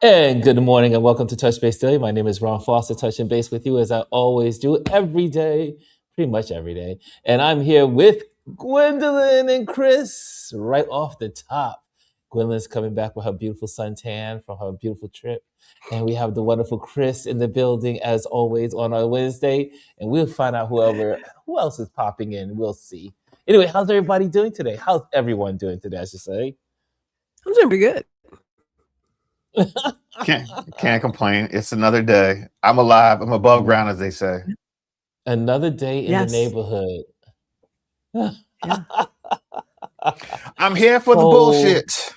And good morning and welcome to Touch Base Daily. My name is Ron Foster, touching base with you as I always do every day, pretty much every day. And I'm here with Gwendolyn and Chris right off the top. Gwendolyn's coming back with her beautiful suntan from her beautiful trip. And we have the wonderful Chris in the building as always on our Wednesday. And we'll find out who else is popping in. We'll see. Anyway, how's everybody doing today? How's everyone doing today, I should say? I'm doing pretty good. Can't complain. It's another day. I'm alive. I'm above ground, as they say. Another day in the neighborhood. Yeah. I'm here for the bullshit.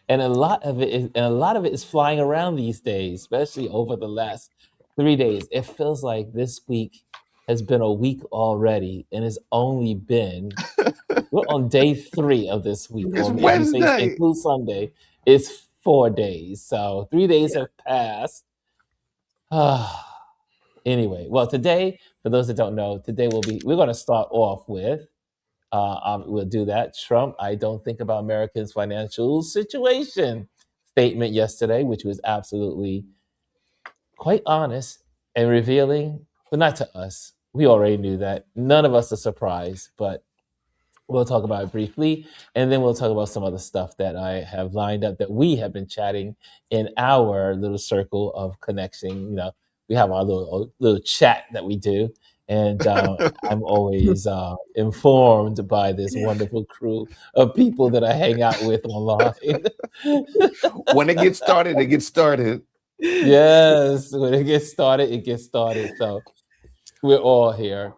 And a lot of it is flying around these days, especially over the last 3 days. It feels like this week has been a week already, and it's only been we're on day 3 of this week. It's On Wednesday. everything, include Sunday. It's 4 days, so 3 days have passed. Anyway, well, today, for those that don't know, we're going to start off with. We'll do that. Trump, I don't think about Americans' financial situation statement yesterday, which was absolutely quite honest and revealing, but not to us. We already knew that. None of us are surprised, but we'll talk about it briefly, and then we'll talk about some other stuff that I have lined up that we have been chatting in our little circle of connection. We have our little chat that we do, and I'm always informed by this wonderful crew of people that I hang out with online. When it gets started, it gets started. Yes, when it gets started, it gets started. So we're all here.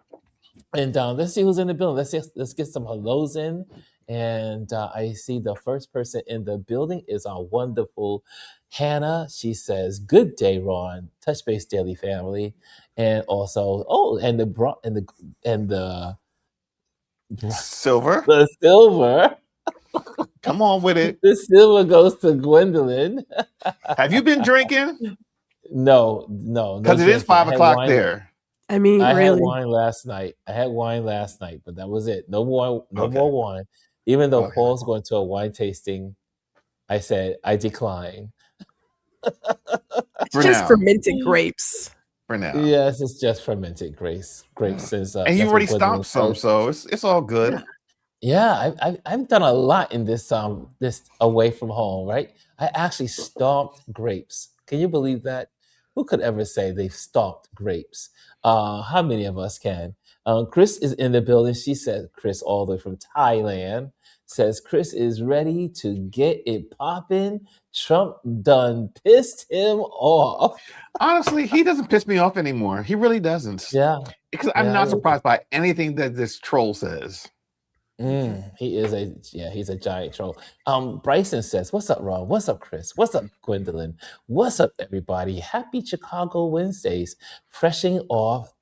And let's see who's in the building. Let's get some hellos in. And I see the first person in the building is our wonderful Hannah. She says, "Good day, Ron. Touch Base Daily family." And also, and the Silver. the silver. Come on with it. The silver goes to Gwendolyn. Have you been drinking? No. Because it is 5 o'clock there. I mean, I really. had wine last night. But that was it. No more wine. Even though Paul's going to a wine tasting, I said I decline. It's just fermented grapes. For now. Yes, it's just fermented grapes. Since and you already stomped some, so it's all good. Yeah, I've done a lot in this away from home, right? I actually stomped grapes. Can you believe that? Who could ever say they've stomped grapes? How many of us can? Chris is in the building. She said, Chris, all the way from Thailand, says Chris is ready to get it popping. Trump done pissed him off. Honestly, he doesn't piss me off anymore. He really doesn't. Yeah. Because I'm not surprised by anything that this troll says. He's a giant troll. Bryson says, "What's up, Ron? What's up, Chris? What's up, Gwendolyn? What's up, everybody? Happy Chicago Wednesdays. Freshing off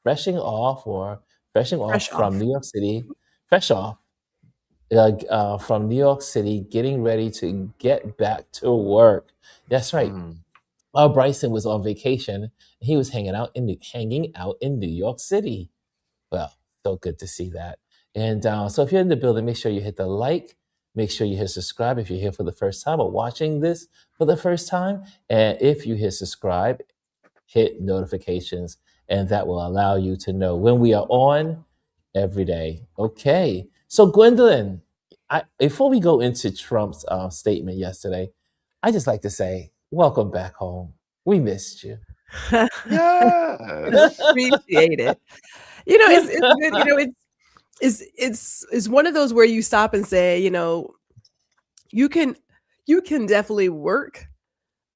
from New York City. Fresh off from New York City, getting ready to get back to work." That's right. Bryson was on vacation. He was hanging out in New York City. Well, so good to see that. And so if you're in the building, make sure you hit the like. Make sure you hit subscribe if you're here for the first time or watching this for the first time. And if you hit subscribe, hit notifications, and that will allow you to know when we are on every day. Okay. So Gwendolyn, before we go into Trump's statement yesterday, I just like to say, welcome back home. We missed you. Yes. Appreciate it. It's good. It's one of those where you stop and say, you can definitely work.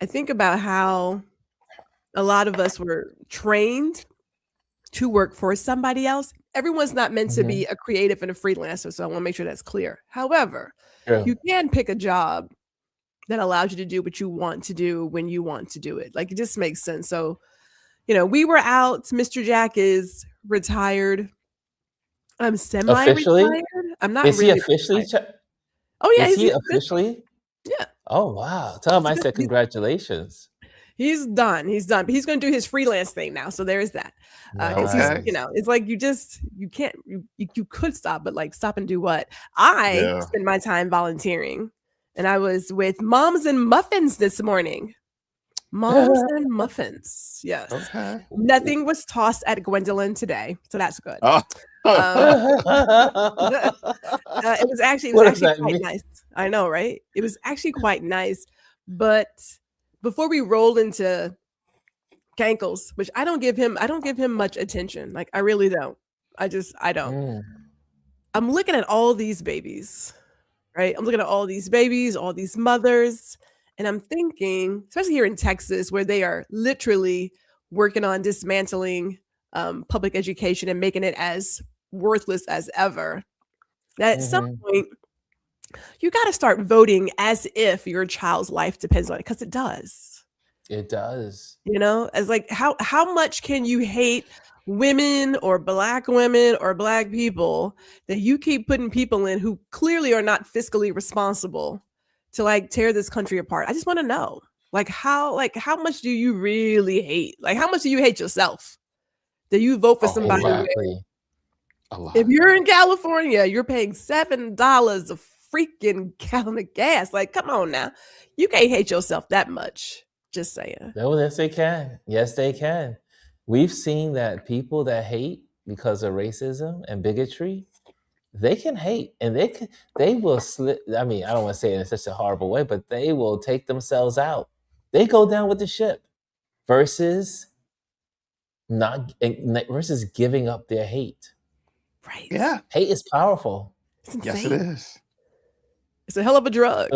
I think about how a lot of us were trained to work for somebody else. Everyone's not meant to be a creative and a freelancer, so I want to make sure that's clear. However, you can pick a job that allows you to do what you want to do when you want to do it. Like, it just makes sense. So, we were out. Mr. Jack is retired. I'm semi-retired. I'm not. Is really he officially? Oh yeah, is he officially? Yeah. Oh wow! Tell him I said congratulations. He's done. He's done. But he's going to do his freelance thing now. So there is that. Because he's, it's like you can't. You could stop, but like stop and do what? I spend my time volunteering. and I was with Moms and Muffins this morning. Moms and Muffins. Yes. Okay. Nothing was tossed at Gwendolyn today, so that's good. Oh. It was actually What does that quite mean? nice. I know, right? It was actually quite nice. But before we roll into Gankles, which I don't give him much attention. Like, I really don't. I don't. Mm. I'm looking at all these babies, right? I'm looking at all these babies, all these mothers, and I'm thinking, especially here in Texas, where they are literally working on dismantling public education and making it as worthless as ever, that at some point, you got to start voting as if your child's life depends on it, because it does. It does. You know, as like, how much can you hate women or black women or black people that you keep putting people in who clearly are not fiscally responsible to like tear this country apart? I just want to know, how much do you really hate? Like, how much do you hate yourself that you vote for somebody? Exactly. A lot. If you're in California, you're paying $7 a freaking gallon of gas. Like, come on now. You can't hate yourself that much. Just saying. No, yes, they can. Yes, they can. We've seen that people that hate because of racism and bigotry, they can hate, and they will slip. I mean, I don't want to say it in such a horrible way, but they will take themselves out. They go down with the ship versus giving up their hate. Right. Yeah. Hate is powerful. Yes, it is. It's a hell of a drug.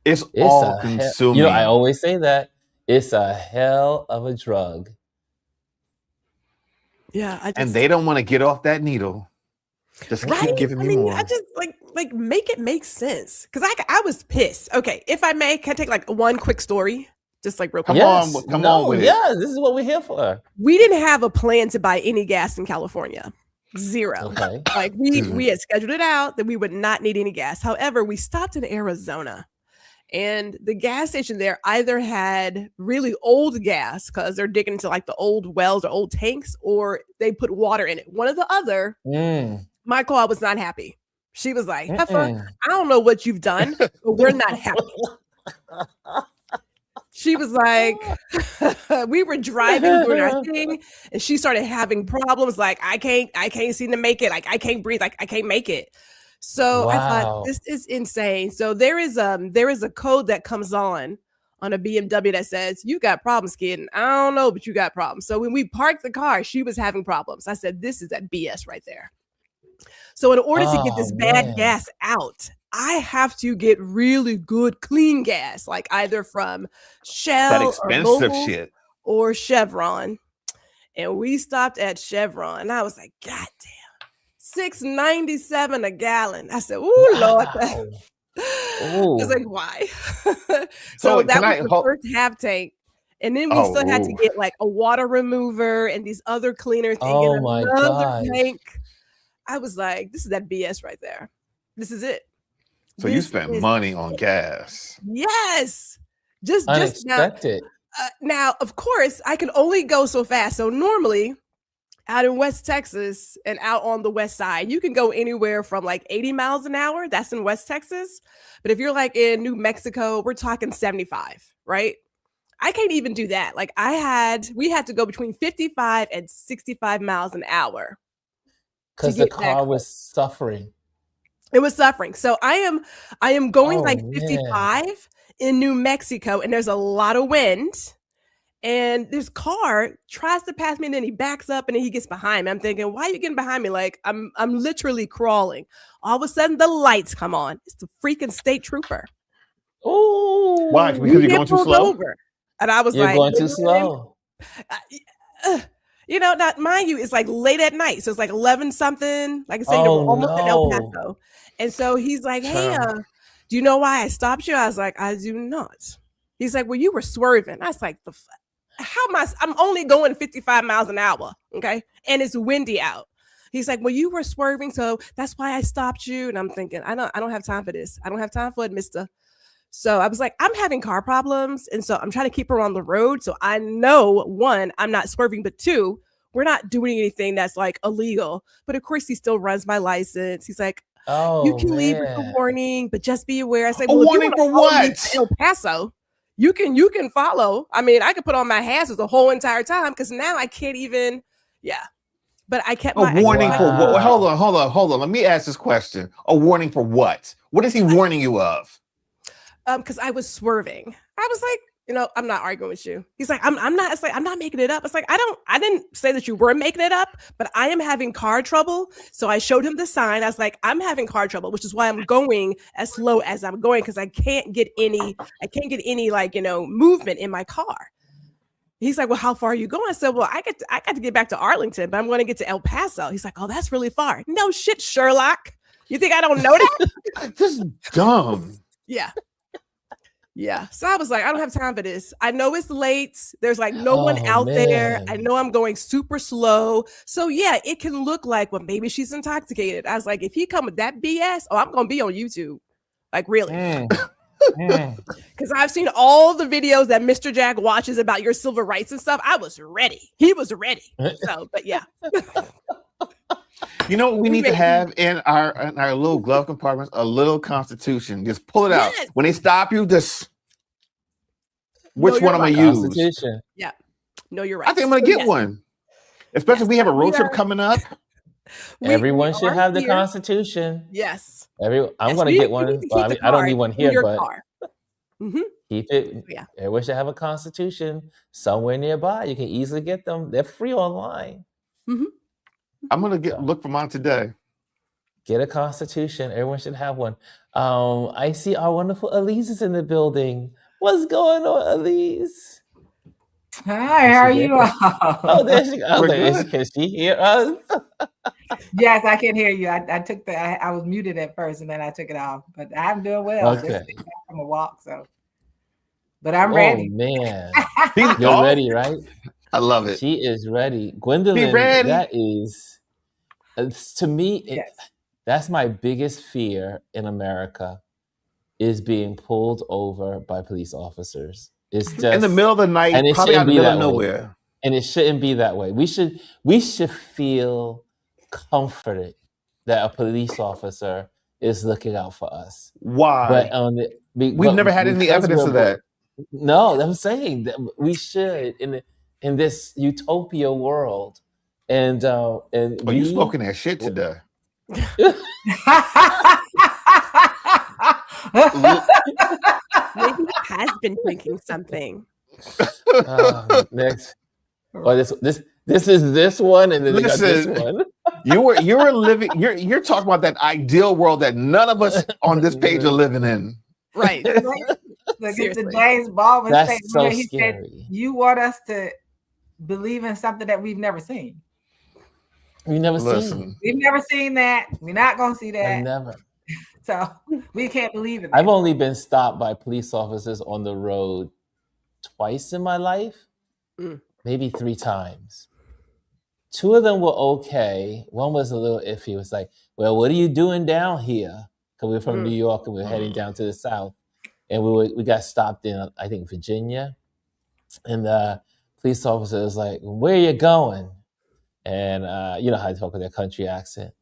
It's all consuming. You know, I always say that. It's a hell of a drug. Yeah, and they don't want to get off that needle. Just keep giving me more. I just like make it make sense, because I was pissed. Okay, if I may, can I take like one quick story, just like real quick? Come on with it. Yeah, this is what we're here for. We didn't have a plan to buy any gas in California. Zero. Okay. Like we had scheduled it out that we would not need any gas. However, we stopped in Arizona. And the gas station there either had really old gas because they're digging into like the old wells or old tanks, or they put water in it. One or the other. My car was not happy. She was like, Heifer, I don't know what you've done, but we're not happy. She was like, we were driving doing our thing, and she started having problems. Like, I can't seem to make it. Like, I can't breathe. Like, I can't make it. So I thought, this is insane. So there is a code that comes on a BMW that says, you got problems, kid. And I don't know, but you got problems. So when we parked the car, she was having problems. I said, this is that BS right there. So in order to get this bad gas out, I have to get really good, clean gas, like either from Shell, that expensive or shit, or Chevron. And we stopped at Chevron, and I was like, God damn. $6.97 a gallon. I said, "Ooh, Lord!" I was like, "Why?" So that was the first half tank, and then we still had to get like a water remover and these other cleaners and get another tank. I was like, "This is that BS right there. This is it." So you spent money on gas? Yes, just unexpected. Now, of course, I can only go so fast. So normally, out in West Texas and out on the west side, you can go anywhere from like 80 miles an hour. That's in West Texas. But if you're like in New Mexico, we're talking 75, right? I can't even do that. Like we had to go between 55 and 65 miles an hour. Because the car was suffering. It was suffering. So I am going 55 in New Mexico, and there's a lot of wind. And this car tries to pass me, and then he backs up, and then he gets behind me. I'm thinking, why are you getting behind me? Like, I'm literally crawling. All of a sudden, the lights come on. It's the freaking state trooper. Oh, why? Because you're going too slow? Over. And I was you're going too slow. You know, not mind you, it's like late at night. So it's like 11 something. Like I said, we're almost in El Paso. And so he's like, hey, do you know why I stopped you? I was like, I do not. He's like, well, you were swerving. I was like, how am I'm only going 55 miles an hour, okay? And it's windy out. He's like, well, you were swerving, so that's why I stopped you. And I'm thinking, I don't have time for this. I don't have time for it, mister. So I was like, I'm having car problems. And so I'm trying to keep her on the road. So I know, one, I'm not swerving, but two, we're not doing anything that's like illegal. But of course, he still runs my license. He's like, You Oh can leave with a man. warning, but just be aware. I say, A well, if you warning want to for follow me what? to El Paso, you can follow. I mean, I could put on my hazards the whole entire time because now I can't even. Yeah, but I kept A my. I kept warning my for what? cool. Wow. Hold on. Let me ask this question. A warning for what? What is he warning you of? Because I was swerving. I was like, I'm not arguing with you. He's like, I'm not. It's like I'm not making it up. It's like I didn't say that you were making it up, but I am having car trouble. So I showed him the sign. I was like, I'm having car trouble, which is why I'm going as slow as I'm going because I can't get any like movement in my car. He's like, well, how far are you going? I said, well, I got to get back to Arlington, but I'm going to get to El Paso. He's like, oh, that's really far. No shit, Sherlock. You think I don't know that? This is dumb. Yeah. Yeah. So I was like, I don't have time for this. I know it's late. There's like no one Oh out there. I man. know I'm going super slow. So yeah, it can look like, well, maybe she's intoxicated. I was like, if he come with that BS, I'm going to be on YouTube. Like, really? Because I've seen all the videos that Mr. Jack watches about your civil rights and stuff. I was ready. He was ready. So, but yeah. You know what we need to have in our little glove compartments? A little constitution. Just pull it out. Yes. When they stop you, just which one am I right. use? Constitution. Yeah. No, you're right. I think I'm gonna get one. Especially if we have a road trip coming up. Everyone should have the here. Constitution. Yes. I'm going to get one. Well, I don't need one here, but keep it. Yeah. Everyone should have a Constitution somewhere nearby. You can easily get them. They're free online. I'm gonna look for mine today. Get a Constitution. Everyone should have one. I see our wonderful Elise is in the building. What's going on, Elise? Hi, how are you all? Oh, there she goes. Can she hear us? Yes, I can hear you. I took I was muted at first and then I took it off, but I'm doing well. Okay. Just back from a walk, so. But I'm ready. Oh man, you're ready, right? I love it. She is ready. Gwendolyn, ready. that is, to me, Yes. that's my biggest fear in America is being pulled over by police officers. It's just in the middle of the night, and it probably out in the middle of that way. nowhere. And it shouldn't be that way. We should feel comforted that a police officer is looking out for us. Why? But we've never had any evidence of that. No, I'm saying that we should in this utopia world. And you smoking that shit today. Maybe he has been drinking something. Next. Oh, this is this one, and then this one. you're living. You're talking about that ideal world that none of us on this page are living in. Right. Look at the James Baldwin That's statement. so He scary. said, "You want us to believe in something that we've never seen. We've never seen. We've never seen that. We're not gonna see that. Never. So we can't believe in that. I've only been stopped by police officers on the road twice in my life, maybe 3 times. 2 of them were okay. One was a little iffy. It was like, well, what are you doing down here? Because we're from New York and we're heading down to the South. And we got stopped in, I think, Virginia. And the police officer was like, where are you going? And you know how they talk with their country accent.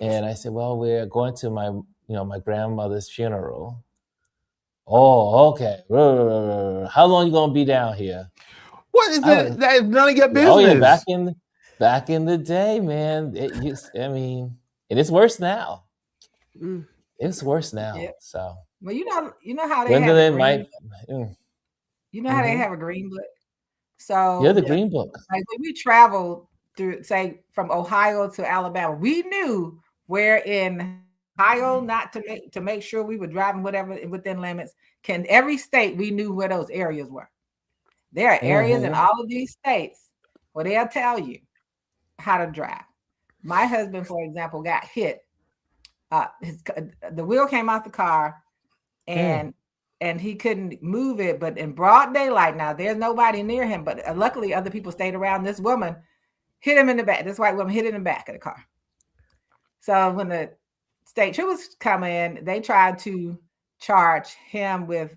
And I said, well, we're going to my grandmother's funeral. Oh, okay. How long you gonna be down here? What is that? That is none of your business. Oh yeah, back in the day, man. And it's worse now. It's worse now. Yeah. So well, you know how they Gwendolyn have you know how they have a green book. So yeah, the green book. Like when we traveled through, say, from Ohio to Alabama, we knew where in Ohio not to make sure we were driving whatever within limits. Every state we knew where those areas were. There are areas in all of these states where they'll tell you how to drive. My husband, for example, got hit. The wheel came off the car, and he couldn't move it. But in broad daylight, now there's nobody near him. But luckily, other people stayed around. This woman hit him in the back. This white woman hit him in the back of the car. So when the state troopers come in, they tried to charge him with,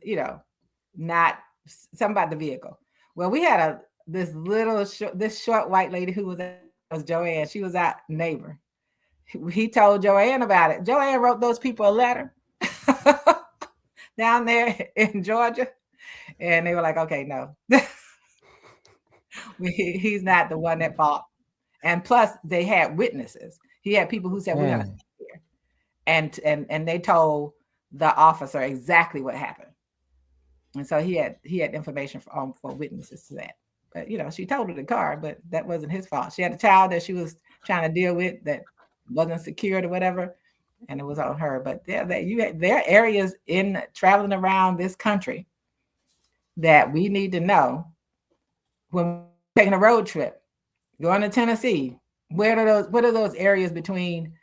not something about the vehicle. Well, we had this short white lady who was Joanne. She was our neighbor. he told Joanne about it. Joanne wrote those people a letter down there in Georgia, and they were like, "Okay, no, he's not the one at fault." And plus, they had witnesses. He had people who said, "We're going to stay here," and they told the officer exactly what happened. And so he had information for witnesses to that. But she totaled the car, but that wasn't his fault. She had a child that she was trying to deal with that wasn't secured or whatever, and it was on her. But there are areas in traveling around this country that we need to know when we're taking a road trip, going to Tennessee. What are those areas between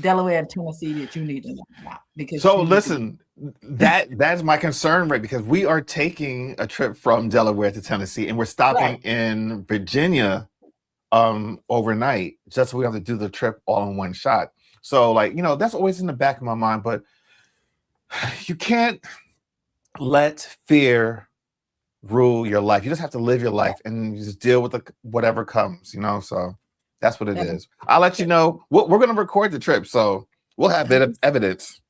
Delaware and Tennessee that you need to know about? Because listen, that's my concern, right? Because we are taking a trip from Delaware to Tennessee, and we're stopping in Virginia overnight, just so we have to do the trip all in one shot. So that's always in the back of my mind, but you can't let fear rule your life. You just have to live your life and you just deal with whatever comes, so that's what it is. I'll let you know. We're going to record the trip, so we'll have evidence.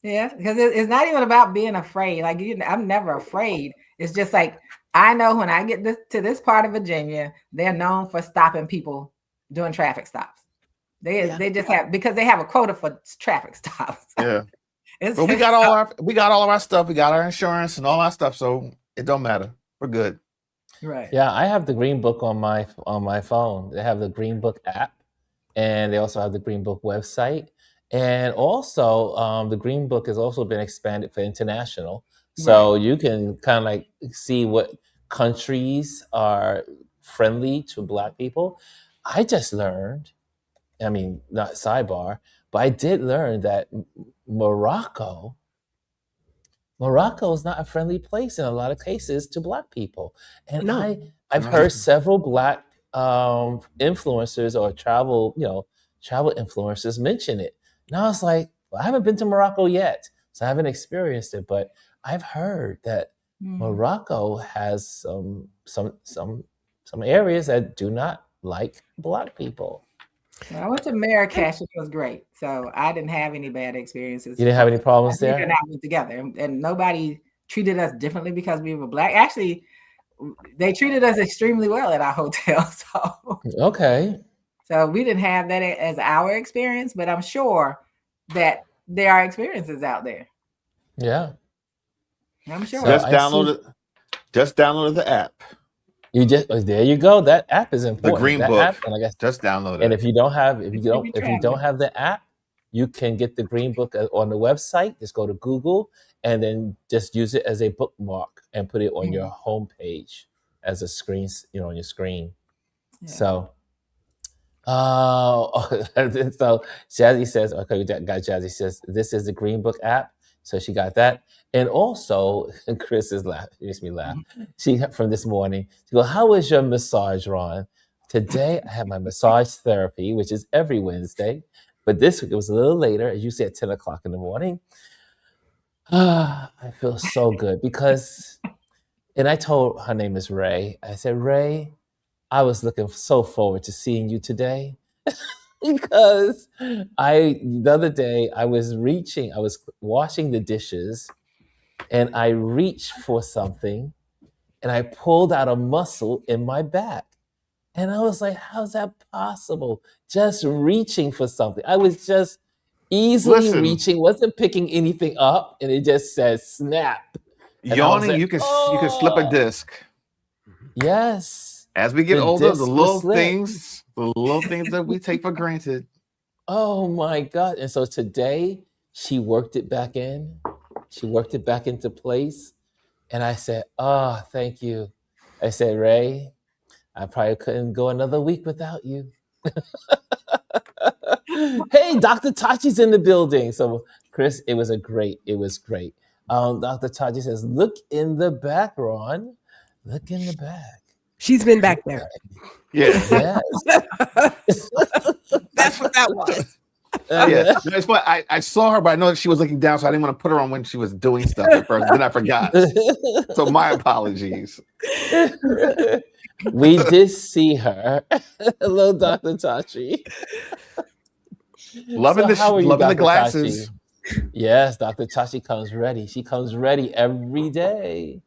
Yeah, because it's not even about being afraid. Like I'm never afraid. It's just like I know when I get to this part of Virginia, they're known for stopping people doing traffic stops. They just have, because they have a quota for traffic stops. Yeah, but we got all of our stuff. We got our insurance and all our stuff, so it don't matter. We're good. Right. Yeah, I have the Green Book on my phone. They have the Green Book app, and they also have the Green Book website. And also, the Green Book has also been expanded for international. So you can kind of like see what countries are friendly to Black people. I just learned, I mean, not sidebar, but I did learn that Morocco is not a friendly place in a lot of cases to Black people. And I've heard several Black influencers or travel influencers mention it. And I was like, well, I haven't been to Morocco yet, so I haven't experienced it. But I've heard that Morocco has some areas that do not like Black people. Well, I went to Marrakesh. It was great, so I didn't have any bad experiences. You didn't have any problems there? And I went together, and nobody treated us differently because we were Black. Actually, they treated us extremely well at our hotel. So okay. So we didn't have that as our experience, but I'm sure that there are experiences out there. Yeah, I'm sure. Just download the app. There you go. That app is important. The Green Book. And I guess just download it. And if you don't have the app, you can get the Green Book on the website. Just go to Google and then just use it as a bookmark and put it on your home page as a screen, on your screen. Yeah. So Jazzy says, okay, got Jazzy says, this is the Green Book app. So she got that. And also, Chris is laughing. It makes me laugh. She, from this morning, she goes, how was your massage, Ron? Today, I had my massage therapy, which is every Wednesday. But this week, it was a little later, as you said, 10 o'clock in the morning. I feel so good because, and I told, her name is Ray. I said, Ray, I was looking so forward to seeing you today. Because the other day I was washing the dishes and I reached for something and I pulled out a muscle in my back. And I was like, how's that possible? Just reaching for something. I was just easily reaching, wasn't picking anything up, and it just says snap. And yawning, like, you can slip a disc. Yes. As we get older, the little things that we take for granted. Oh my God. And so today she worked it back in. She worked it back into place. And I said, oh, thank you. I said, Ray, I probably couldn't go another week without you. Hey, Dr. Tachi's in the building. So Chris, it was great. Dr. Tachi says, look in the back, Ron. Look in the back. She's been back there. Yeah. Yes. That's what that was. Yeah. No, it's funny. I saw her, but I know that she was looking down, so I didn't want to put her on when she was doing stuff at first. Then I forgot. So my apologies. We did see her. Hello, Dr. Tachi. Loving So how are you, loving the Dr. glasses. Tachi? Yes, Dr. Tachi comes ready. She comes ready every day.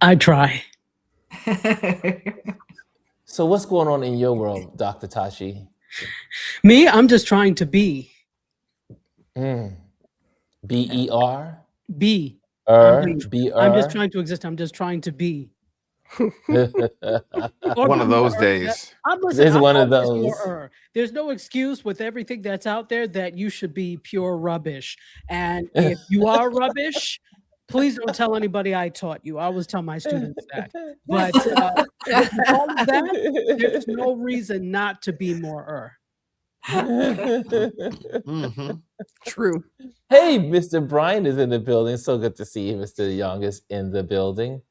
I try. So what's going on in your world, Dr. Tachi? Me, I'm just trying to be. B-E-R? Be. Be I'm just trying to exist. I'm just trying to be. Or One be of more those er. days. Listen, It's I'm one of always those. more er. There's no excuse with everything that's out there that you should be pure rubbish. And if you are rubbish, please don't tell anybody I taught you. I always tell my students that. But with all of that, there's no reason not to be more er. True. Hey, Mr. Brian is in the building. So good to see you, Mr. Young is in the building.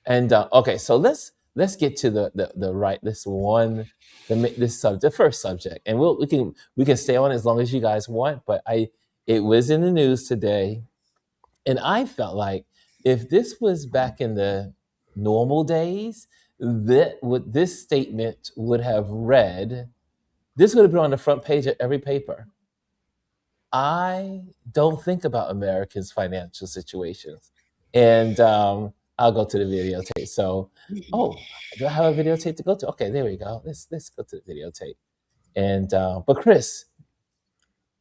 And okay, so let's get to the right this subject, the first subject, and we can stay on as long as you guys want. But it was in the news today, and I felt like if this was back in the normal days, this statement would have read. This would have been on the front page of every paper. I don't think about Americans' financial situations. And I'll go to the videotape. So, do I have a videotape to go to? Okay, there we go. Let's go to the videotape. And but Chris,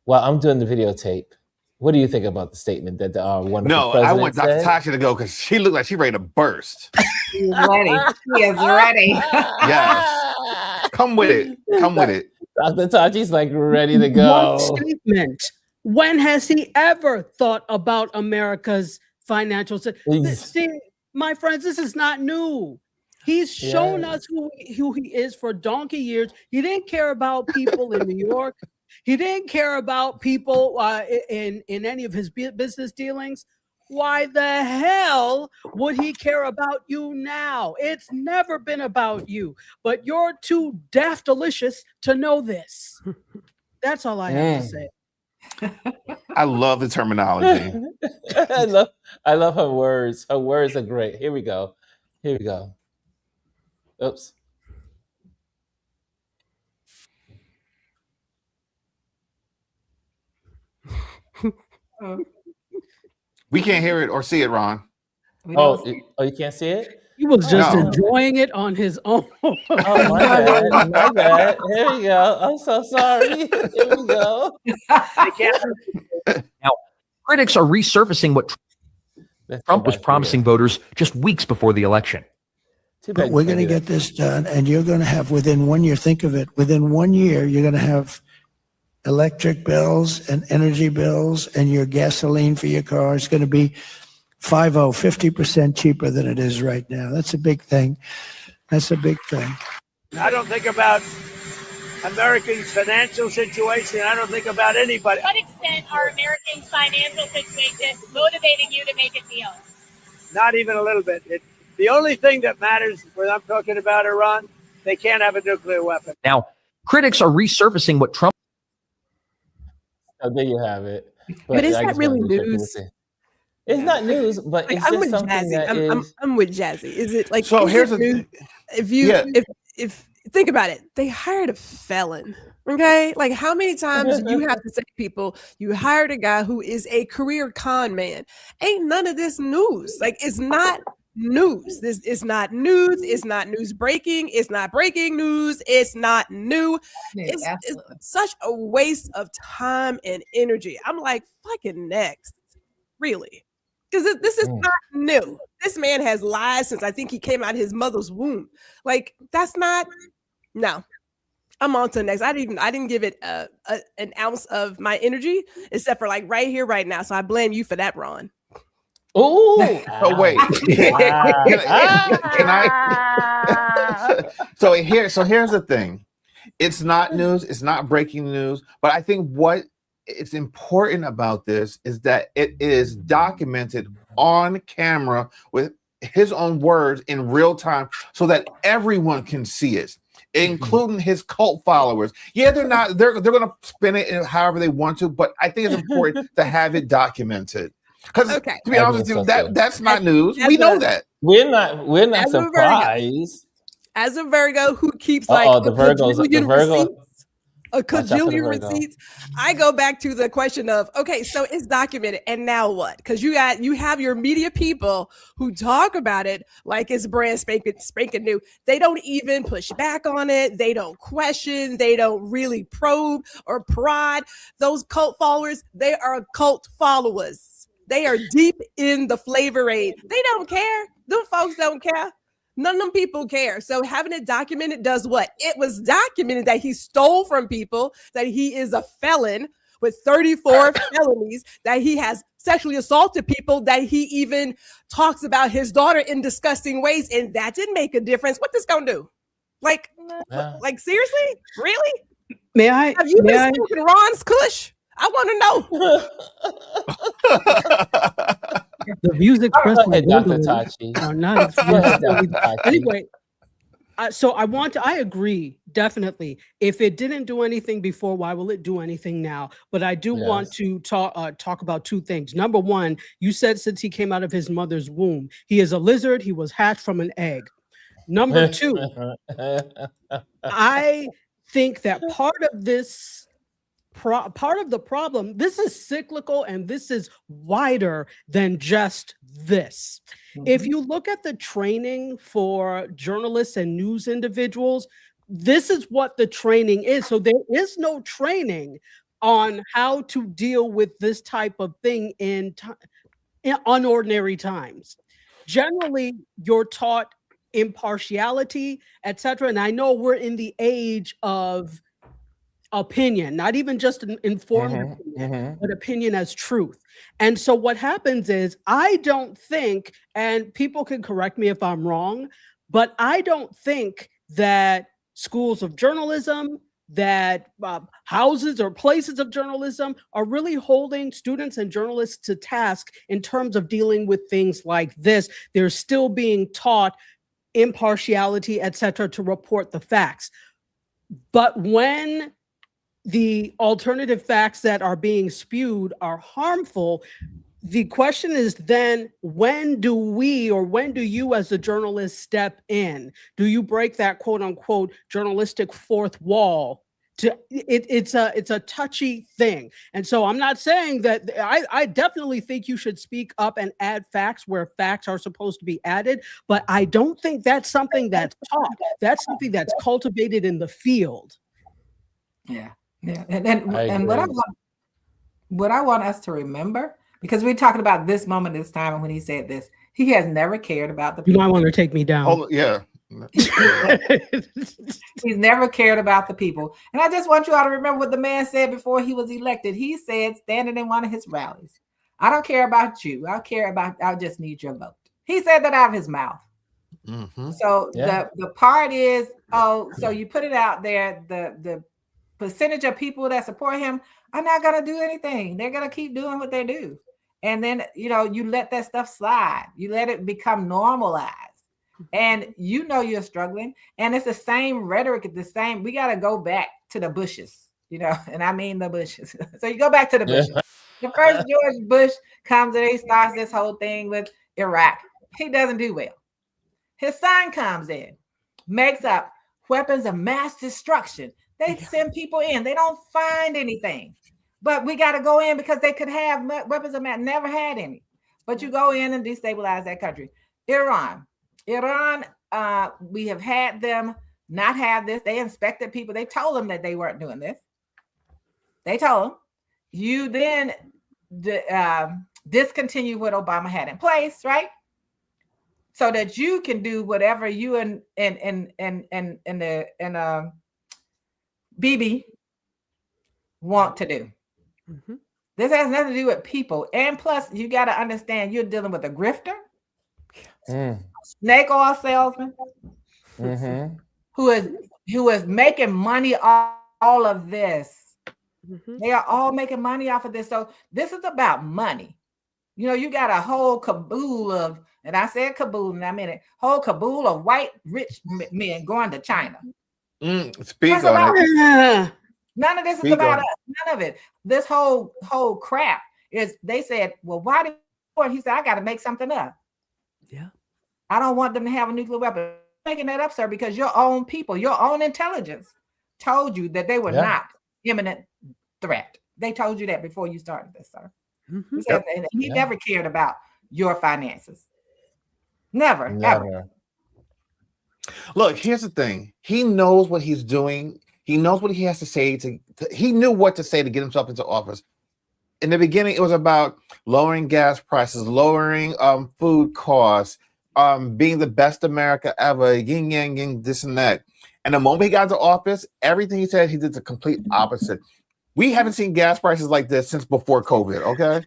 while I'm doing the videotape, what do you think about the statement that our wonderful No, I president want Dr. said? Tasha to go because she looked like she's ready to burst. She's ready. She is ready. Yes. Come with it. Come with it. Dr. Tachi's like ready to go. What statement? When has he ever thought about America's financial situation? See, my friends, this is not new. He's shown us who he is for donkey years. He didn't care about people in New York. He didn't care about people in any of his business dealings. Why the hell would he care about you now? It's never been about you, but you're too daft delicious to know this. That's all I have to say. I love the terminology. I love her words. Her words are great. Here we go. Oops. We can't hear it or see it, Ron. You can't see it? He was just enjoying it on his own. Oh, my bad. My bad. Here we go. I'm so sorry. Here we go. Now, critics are resurfacing what Trump was promising voters just weeks before the election. But we're going to get this done, and you're going to have within 1 year, think of it, within 1 year, you're going to have electric bills and energy bills, and your gasoline for your car is going to be 50% cheaper than it is right now. That's a big thing. That's a big thing. I don't think about Americans' financial situation. I don't think about anybody. To what extent are Americans' financial situation motivating you to make a deal? Not even a little bit. The only thing that matters when I'm talking about Iran, they can't have a nuclear weapon. Now, critics are resurfacing what Trump. Oh, there you have it. But is that really news? It's not news, but like, it's just something that is. I'm with Jazzy. Is it like? So here's if think about it, they hired a felon. Okay, like how many times do you have to say to people you hired a guy who is a career con man? Ain't none of this news. Like it's not news. This is not news. It's not news breaking. It's not breaking news. It's not new. It's such a waste of time and energy. I'm like fucking next, really. Because this is not new. This man has lied since I think he came out of his mother's womb. Like that's not. No, I'm on to the next. I didn't give it an ounce of my energy except for like right here, right now. So I blame you for that, Ron. Oh, oh wait. Can I? So here's the thing. It's not news. It's not breaking news. But I think what it's important about this is that it is documented on camera with his own words in real time so that everyone can see it, including his cult followers. Yeah, they're going to spin it however they want to, but I think it's important to have it documented. Because to be honest with you, that's not news. We know that. We're not surprised. As a Virgo who keeps the Virgo. a Watch out for the cajillion Virgo. receipts. I go back to the question of, okay, so it's documented, and now what? Because you have your media people who talk about it like it's brand spanking new. They don't even push back on it. They don't question. They don't really probe or prod. Those cult followers, they are cult followers. They are deep in the flavor aid. They don't care. Them folks don't care. None of them people care. So having it documented does what? It was documented that he stole from people, that he is a felon with 34 felonies, that he has sexually assaulted people, that he even talks about his daughter in disgusting ways, and that didn't make a difference. What this gonna do? Like seriously? Really? May I? Have you been smoking Ron's Kush? I want to know. The views expressed by Dr. Tachi. are not anyway. So I agree, definitely. If it didn't do anything before, why will it do anything now? But I do want to talk about two things. Number one, you said since he came out of his mother's womb, he is a lizard. He was hatched from an egg. Number two, I think that part of the problem, this is cyclical and this is wider than just this. If you look at the training for journalists and news individuals, this is what the training is. So there is no training on how to deal with this type of thing in unordinary times. Generally, you're taught impartiality, etc. And I know we're in the age of opinion, not even just an informed opinion, but opinion as truth. And so what happens is, I don't think, and people can correct me if I'm wrong, but I don't think that schools of journalism, that houses or places of journalism are really holding students and journalists to task in terms of dealing with things like this. They're still being taught impartiality, etc., to report the facts. But when the alternative facts that are being spewed are harmful, the question is then, when do you as a journalist step in? Do you break that quote unquote journalistic fourth wall? It's a touchy thing. And so I'm not saying that I definitely think you should speak up and add facts where facts are supposed to be added, but I don't think that's something that's taught. That's something that's cultivated in the field. Yeah. Yeah, and what I want us to remember, because we're talking about this moment, this time, and when he said this, he has never cared about the people. You might want to take me down. Oh, yeah. He's never cared about the people. And I just want you all to remember what the man said before he was elected. He said, standing in one of his rallies, I don't care about you. I just need your vote. He said that out of his mouth. So the part is, so you put it out there, the percentage of people that support him are not going to do anything. They're going to keep doing what they do. And then, you let that stuff slide. You let it become normalized. And you're struggling. And it's the same rhetoric, we got to go back to the Bushes, and I mean the Bushes. So you go back to the Bushes. The first George Bush comes and he starts this whole thing with Iraq. He doesn't do well. His son comes in, makes up weapons of mass destruction. They send people in. They don't find anything. But we got to go in because they could have weapons of mass. Never had any. But you go in and destabilize that country. Iran, we have had them not have this. They inspected people. They told them that they weren't doing this. They told them. You then discontinue what Obama had in place, right? So that you can do whatever you and BB want to do. This has nothing to do with people. And plus, you got to understand you're dealing with a grifter, snake oil salesman, who is making money off all of this. They are all making money off of this. So this is about money. You got a whole caboodle of, and I said caboodle in a minute, whole caboodle of white rich men going to China. Speak on it. None of this is about us. None of it. This whole crap is, they said, well, why did he said, I got to make something up. Yeah. I don't want them to have a nuclear weapon. I'm making that up, sir, because your own people, your own intelligence told you that they were not imminent threat. They told you that before you started this, sir. Mhm. And he never cared about your finances. Never, ever. Look, here's the thing. He knows what he's doing. He knows what he has to say he knew what to say to get himself into office. In the beginning, it was about lowering gas prices, lowering food costs, being the best America ever, yin yang yang, this and that. And the moment he got into office, everything he said, he did the complete opposite. We haven't seen gas prices like this since before COVID, okay?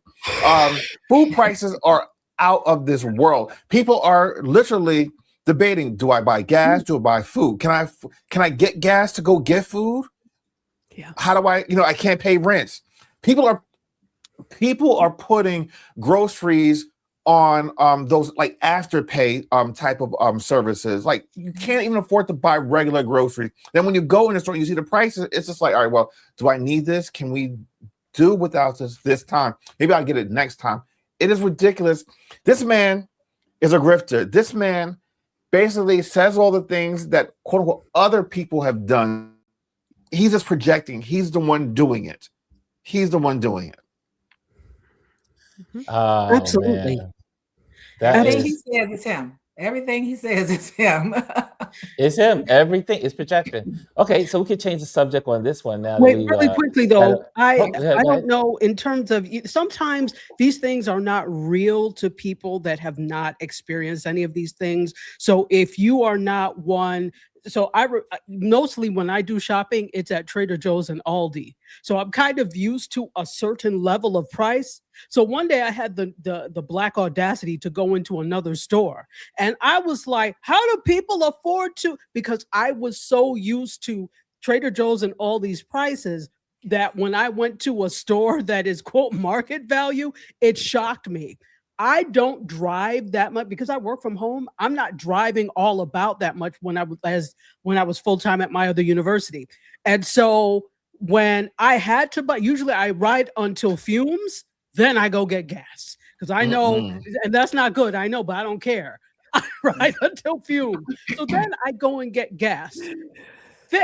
Food prices are out of this world. People are literally debating, do I buy gas? Do I buy food? Can I get gas to go get food? Yeah. How do I, I can't pay rents. People are putting groceries on those like afterpay type of services. Like you can't even afford to buy regular groceries. Then when you go in the store and you see the prices, it's just like, all right, well, do I need this? Can we do without this time? Maybe I'll get it next time. It is ridiculous. This man is a grifter. This man basically says all the things that quote unquote other people have done. He's just projecting. He's the one doing it. He's the one doing it. Oh, Absolutely. man. Everything he says is him. Everything he says is him. It's him. Everything is projection. Okay, so we could change the subject on this one now. Wait, really quickly though, I go ahead. don't know in terms of sometimes these things are not real to people that have not experienced any of these things. So if you are not one, so mostly when I do shopping, it's at Trader Joe's and Aldi. So I'm kind of used to a certain level of price. So one day I had the black audacity to go into another store, and I was like, how do people afford to? Because I was so used to Trader Joe's and all these prices that when I went to a store that is quote market value, it shocked me. I don't drive that much because I work from home. I'm not driving all about that much when I was full-time at my other university. And so when I had to buy, usually I ride until fumes, then I go get gas because I know, and that's not good. I know, but I don't care. I ride until fumes. So then I go and get gas.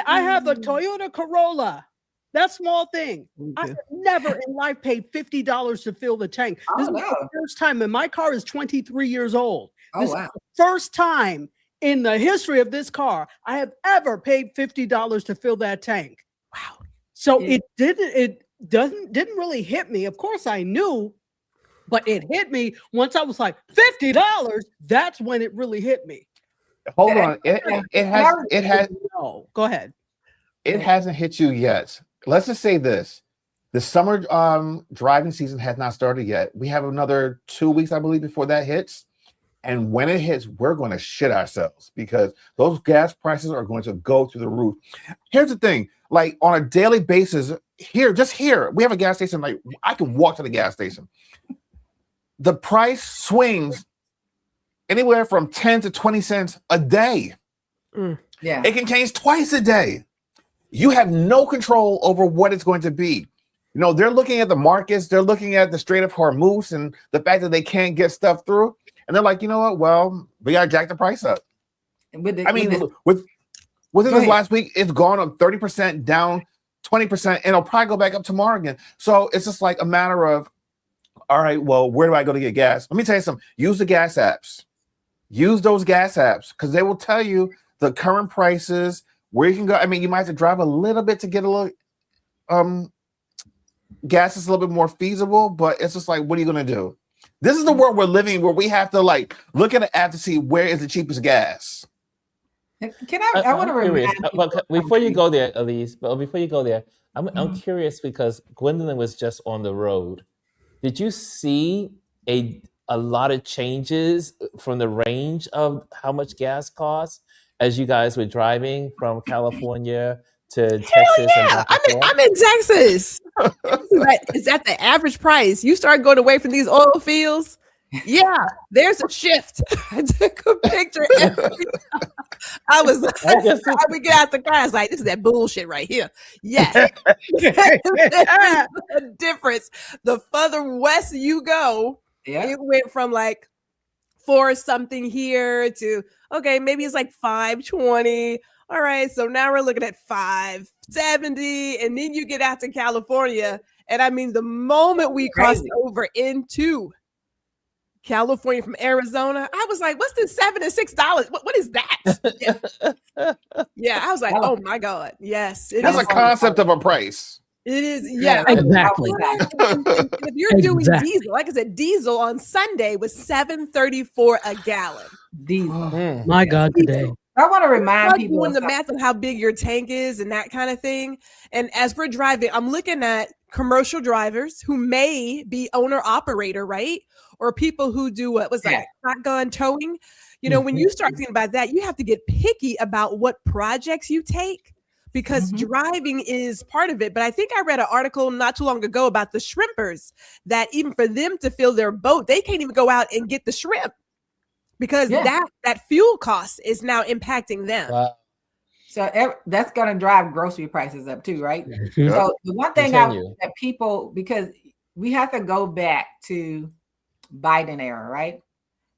I have a Toyota Corolla. That small thing. I have never in life paid $50 to fill the tank. This is the first time, and my car is 23 years old. This is the first time in the history of this car I have ever paid $50 to fill that tank. Wow. So it didn't really hit me. Of course I knew, but it hit me once I was like, $50. That's when it really hit me. Hold on. It has. No, go ahead. It hasn't hit you yet. Let's just say this. The summer driving season has not started yet. We have another 2 weeks, I believe, before that hits. And when it hits, we're going to shit ourselves because those gas prices are going to go through the roof. Here's the thing. Like on a daily basis, just here, we have a gas station. Like I can walk to the gas station. The price swings anywhere from 10 to 20 cents a day. Yeah. It can change twice a day. You have no control over what it's going to be. They're looking at the markets. They're looking at the Strait of Hormuz and the fact that they can't get stuff through. And they're like, you know what? Well, we got to jack the price up. Within this last week, it's gone up 30%, down 20%, and it'll probably go back up tomorrow again. So it's just like a matter of, all right, well, where do I go to get gas? Let me tell you something. Use the gas apps. Use those gas apps because they will tell you the current prices, where you can go. I mean, you might have to drive a little bit to get a little gas is a little bit more feasible, but it's just like, what are you going to do? This is the world we're living where we have to like look at an app to see where is the cheapest gas. Can I want to remind before you go there, Elise, I'm curious because Gwendolyn was just on the road. Did you see a lot of changes from the range of how much gas costs as you guys were driving from California to Texas? Yeah. I'm in Texas. Is that the average price? You start going away from these oil fields. Yeah, there's a shift. I took a picture. I was like, we get out the car. I was like, this is that bullshit right here. Yes. A difference. The further west you go, it went from like 4 something here to, okay, maybe it's like 5.20 All right, so now we're looking at $5.70, and then you get out to California, and I mean, the moment we crossed over into California from Arizona, I was like, "What's this $7 and $6? What is that?" Yeah, I was like, "Oh my God, yes, it That's is a concept of a price. It is, yeah, Exactly. And if you're doing diesel, like I said, diesel on Sunday was $7.34 a gallon. Diesel. My God, today. I want to remind people doing the math on how big your tank is and that kind of thing. And as we're driving, I'm looking at commercial drivers who may be owner operator, right? Or people who do what was like shotgun towing. You know, when you start thinking about that, you have to get picky about what projects you take, because driving is part of it. But I think I read an article not too long ago about the shrimpers, that even for them to fill their boat, they can't even go out and get the shrimp, because that fuel cost is now impacting them. Wow. So that's going to drive grocery prices up too, right? So the one thing that people, because we have to go back to Biden era, right?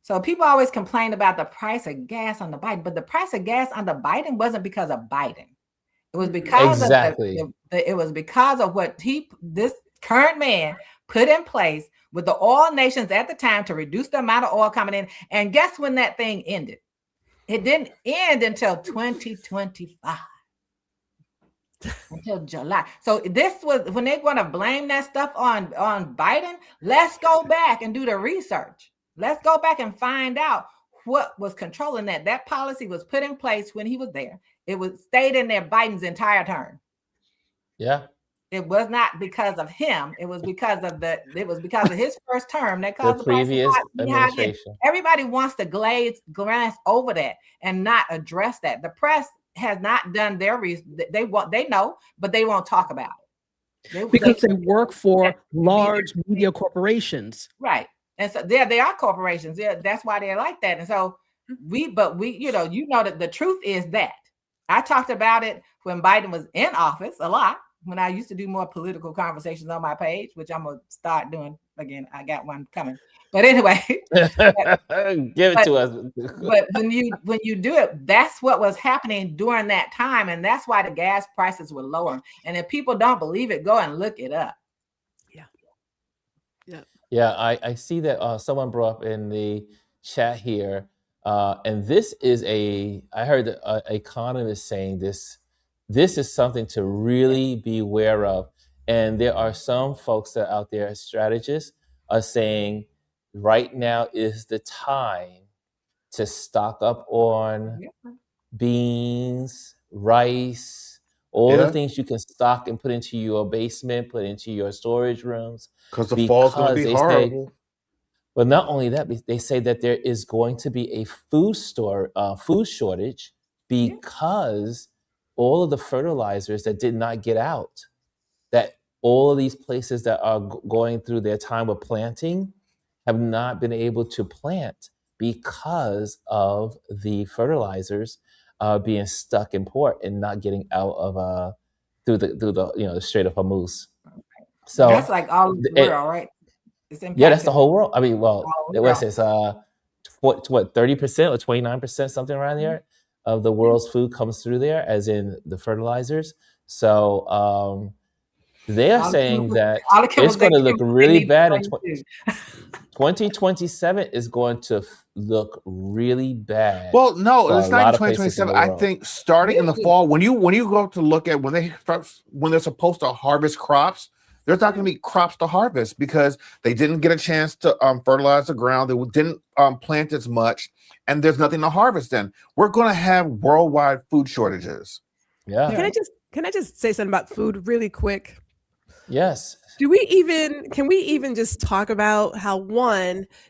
So people always complain about the price of gas on the Biden, but the price of gas on the Biden wasn't because of Biden. It was because of it was because of what this current man put in place with the oil nations at the time to reduce the amount of oil coming in. And guess when that thing ended? It didn't end until 2025. Until July. So this was when they want to blame that stuff on Biden. Let's go back and do the research. Let's go back and find out what was controlling that. That policy was put in place when he was there. It was stayed in there Biden's entire term. Yeah. It was not because of him. It was because of his first term that caused the previous administration. Everybody wants to glance over that and not address that. The press has not done their reason. They know, but they won't talk about it. Because they work for large media corporations. Right. And so they are corporations. Yeah, that's why they're like that. And so we know that the truth is that I talked about it when Biden was in office a lot, when I used to do more political conversations on my page, which I'm going to start doing again. I got one coming. But anyway, give it to us. But when you do it, that's what was happening during that time. And that's why the gas prices were lower. And if people don't believe it, go and look it up. Yeah, I see that someone brought up in the chat here, and this is I heard an economist saying this is something to really be aware of. And there are some folks that are out there, strategists, are saying right now is the time to stock up on beans, rice, all the things you can stock and put into your basement, put into your storage rooms. Because the fall's going to be horrible. But not only that, they say that there is going to be a food shortage because all of the fertilizers that did not get out, that all of these places that are going through their time of planting have not been able to plant because of the fertilizers being stuck in port and not getting out of through the Strait of Hormuz. So that's like all over the world, right? Yeah, that's the whole world. I mean, well, what is 30% or 29%, something around there, of the world's food comes through there, as in the fertilizers. So they are saying that it's going to look really bad in 2027 is going to look really bad. Well, no, it's not 2027. I think starting in the fall, when you go to look at when they're supposed to harvest crops, there's not going to be crops to harvest because they didn't get a chance to fertilize the ground. They didn't plant as much, and there's nothing to harvest. Then we're going to have worldwide food shortages. Yeah. Can I just say something about food really quick? Yes. Can we even just talk about how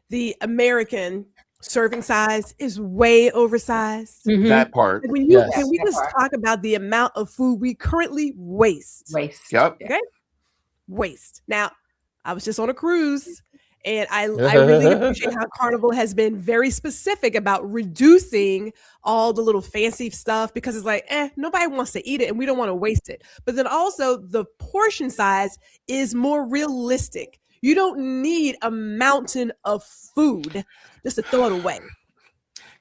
the American serving size is way oversized? That part. Can we just talk about the amount of food we currently waste? Yep. Okay. Waste. Now, I was just on a cruise, and I really appreciate how Carnival has been very specific about reducing all the little fancy stuff, because it's like, nobody wants to eat it and we don't want to waste it. But then also the portion size is more realistic. You don't need a mountain of food just to throw it away.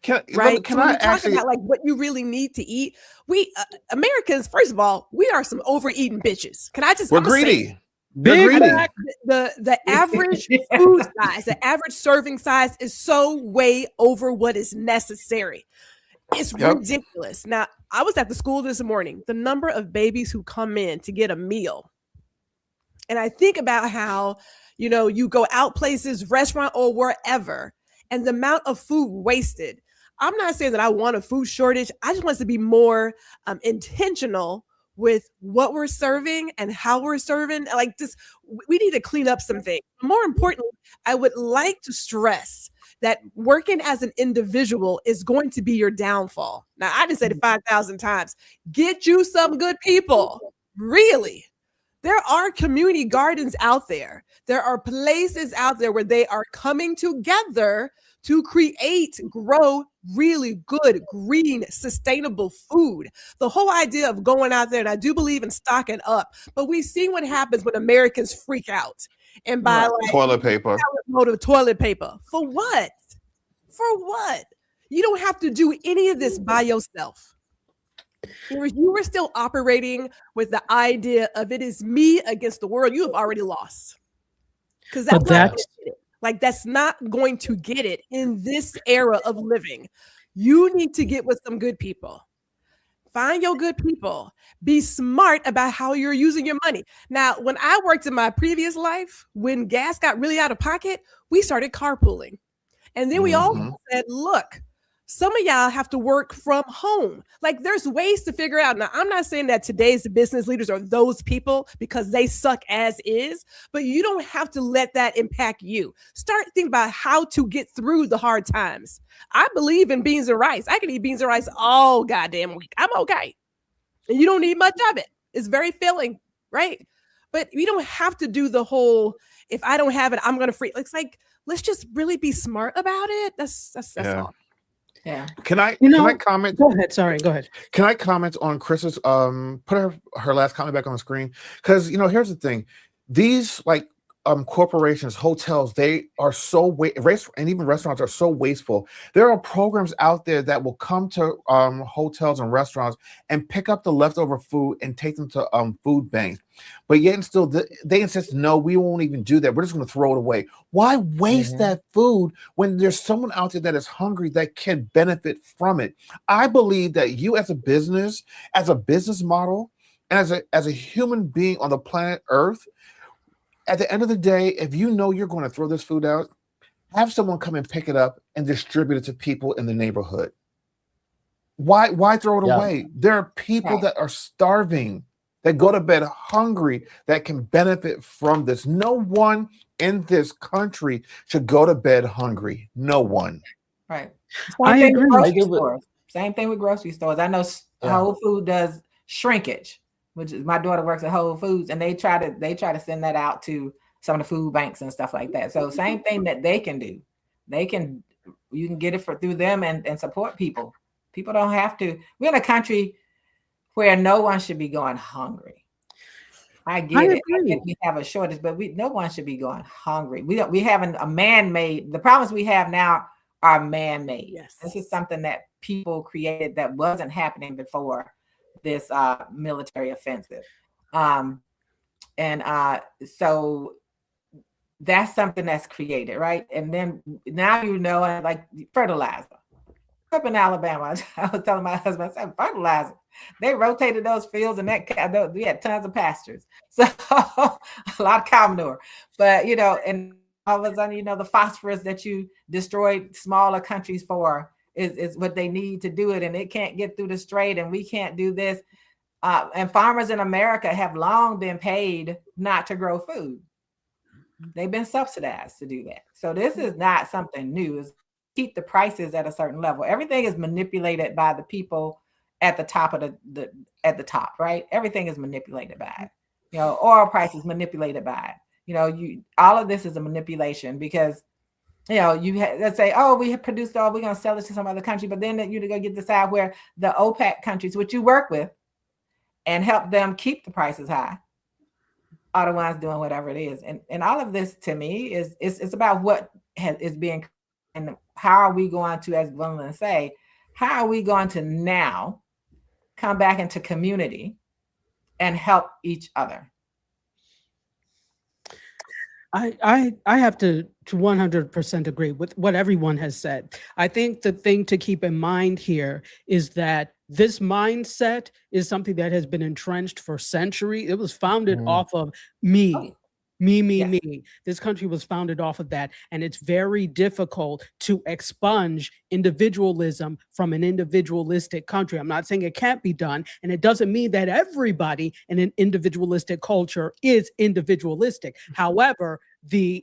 right? Can So when I you talk actually? about like what you really need to eat, we Americans, first of all, we are some overeating bitches. Can I just? We're I'm gonna say it. greedy. We're Big greedy. back. The average food size, the average serving size is so way over what is necessary. It's Yep. ridiculous. Now, I was at the school this morning. The number of babies who come in to get a meal, and I think about how, you go out places, restaurant or wherever, and the amount of food wasted. I'm not saying that I want a food shortage. I just want us to be more intentional with what we're serving and how we're serving. Like this, we need to clean up some things. More importantly, I would like to stress that working as an individual is going to be your downfall. Now, I just said it 5,000 times. Get you some good people. Really. There are community gardens out there. There are places out there where they are coming together to grow really good, green, sustainable food. The whole idea of going out there, and I do believe in stocking up, but we've seen what happens when Americans freak out and buy like toilet paper. load of toilet paper. For what? For what? You don't have to do any of this by yourself. If you were still operating with the idea of it is me against the world, you have already lost. Because that's not going to get it in this era of living. You need to get with some good people. Find your good people. Be smart about how you're using your money. Now, when I worked in my previous life, when gas got really out of pocket, we started carpooling. And then we all said, look, some of y'all have to work from home. Like there's ways to figure out. Now, I'm not saying that today's business leaders are those people because they suck as is, but you don't have to let that impact you. Start thinking about how to get through the hard times. I believe in beans and rice. I can eat beans and rice all goddamn week. I'm okay. And you don't need much of it. It's very filling, right? But you don't have to do the whole, if I don't have it, I'm going to free. It's like, let's just really be smart about it. That's all. Yeah. Can I comment? Go ahead. Sorry. Go ahead. Can I comment on Chris's put her last comment back on the screen? Because here's the thing. These corporations, hotels, they are so and even restaurants are so wasteful. There are programs out there that will come to hotels and restaurants and pick up the leftover food and take them to food banks. But yet and still they insist, no, we won't even do that. We're just going to throw it away. Why waste that food when there's someone out there that is hungry that can benefit from it? I believe that you as a business model, and as a human being on the planet Earth, at the end of the day, if you know you're going to throw this food out, have someone come and pick it up and distribute it to people in the neighborhood. Why throw it away? There are people that are starving, that go to bed hungry, that can benefit from this. No one in this country should go to bed hungry. No one. Right. I agree. Same thing with grocery stores. I know Whole Food does shrinkage, which is, my daughter works at Whole Foods, and they try to send that out to some of the food banks and stuff like that. So same thing that they can do. You can get it through them and support people. People don't have to. We're in a country where no one should be going hungry. I get it. We have a shortage, but no one should be going hungry. We haven't a man-made. The problems we have now are man-made. Yes. This is something that people created that wasn't happening before this military offensive. So that's something that's created, right? And then now like fertilizer. Up in Alabama, I was telling my husband, I said, fertilizer. They rotated those fields and we had tons of pastures. So a lot of cow manure. But, and all of a sudden, the phosphorus that you destroyed smaller countries for is what they need to do it. And it can't get through the strait, and we can't do this. And farmers in America have long been paid not to grow food. They've been subsidized to do that. So this is not something new. It's keep the prices at a certain level. Everything is manipulated by the people at the top of at the top, right? Everything is manipulated by it. Oil prices manipulated by it. All of this is a manipulation because let's say, oh, we have produced oil, we're going to sell it to some other country, but then you're going to decide where the OPEC countries, which you work with and help them keep the prices high, are the ones doing whatever it is. And all of this to me is about what is being And how are we going to, as Gwendolyn say, how are we going to now come back into community and help each other? I have to 100% agree with what everyone has said. I think the thing to keep in mind here is that this mindset is something that has been entrenched for centuries. It was founded off of me. Me. This country was founded off of that. And it's very difficult to expunge individualism from an individualistic country. I'm not saying it can't be done. And it doesn't mean that everybody in an individualistic culture is individualistic. However, the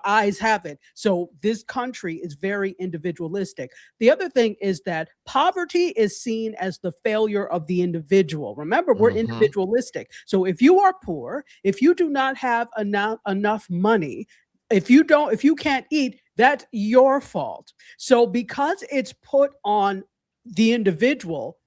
eyes have it. So this country is very individualistic. The other thing is that poverty is seen as the failure of the individual. Remember, we're individualistic. So if you are poor, if you do not have enough money, if you can't eat, that's your fault. So because it's put on the individual,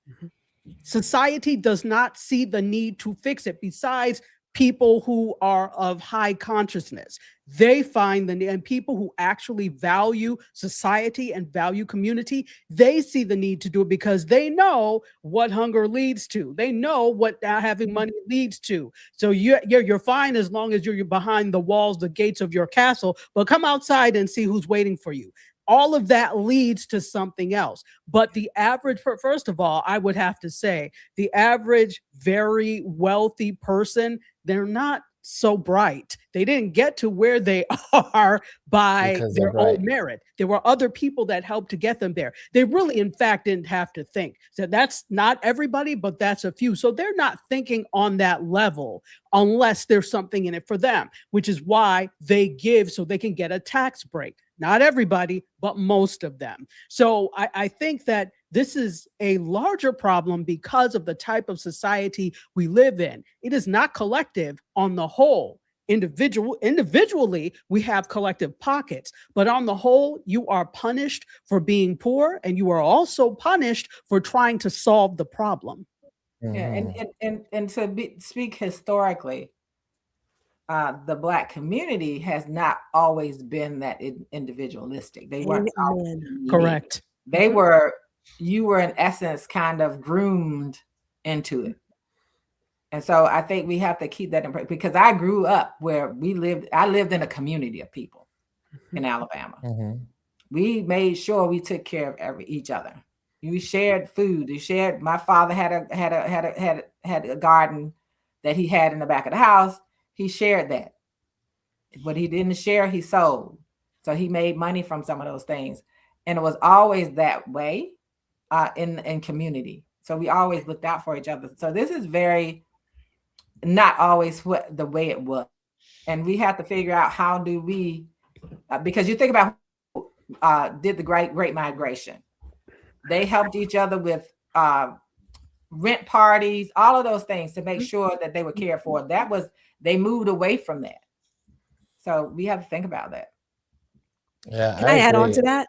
society does not see the need to fix it. Besides, people who are of high consciousness, they find the need, and people who actually value society and value community, they see the need to do it because they know what hunger leads to. They know what not having money leads to. So you're fine as long as you're behind the walls, the gates of your castle, but come outside and see who's waiting for you. All of that leads to something else. But the average, first of all, I would have to say, the average very wealthy person, they're not so bright. They didn't get to where they are by their own merit. There were other people that helped to get them there. They really, in fact, didn't have to think. So that's not everybody, but that's a few. So they're not thinking on that level unless there's something in it for them, which is why they give so they can get a tax break. Not everybody, but most of them. So I think that this is a larger problem because of the type of society we live in. It is not collective on the whole. Individually, we have collective pockets, but on the whole, you are punished for being poor, and you are also punished for trying to solve the problem. Yeah, and to speak historically, the Black community has not always been that individualistic. They weren't correct. They were, you were in essence kind of groomed into it. And so I think we have to keep that in place, because I grew up where I lived in a community of people in Alabama. We made sure we took care of each other. We shared food. My father had a garden that he had in the back of the house. He shared that. What he didn't share, he sold. So he made money from some of those things. And it was always that way in community. So we always looked out for each other. So this is very not always the way it was. And we have to figure out how do we, because you think about who did the Great Migration. They helped each other with rent parties, all of those things to make sure that they were cared for. They moved away from that. So we have to think about that. Yeah. Can I add on to that?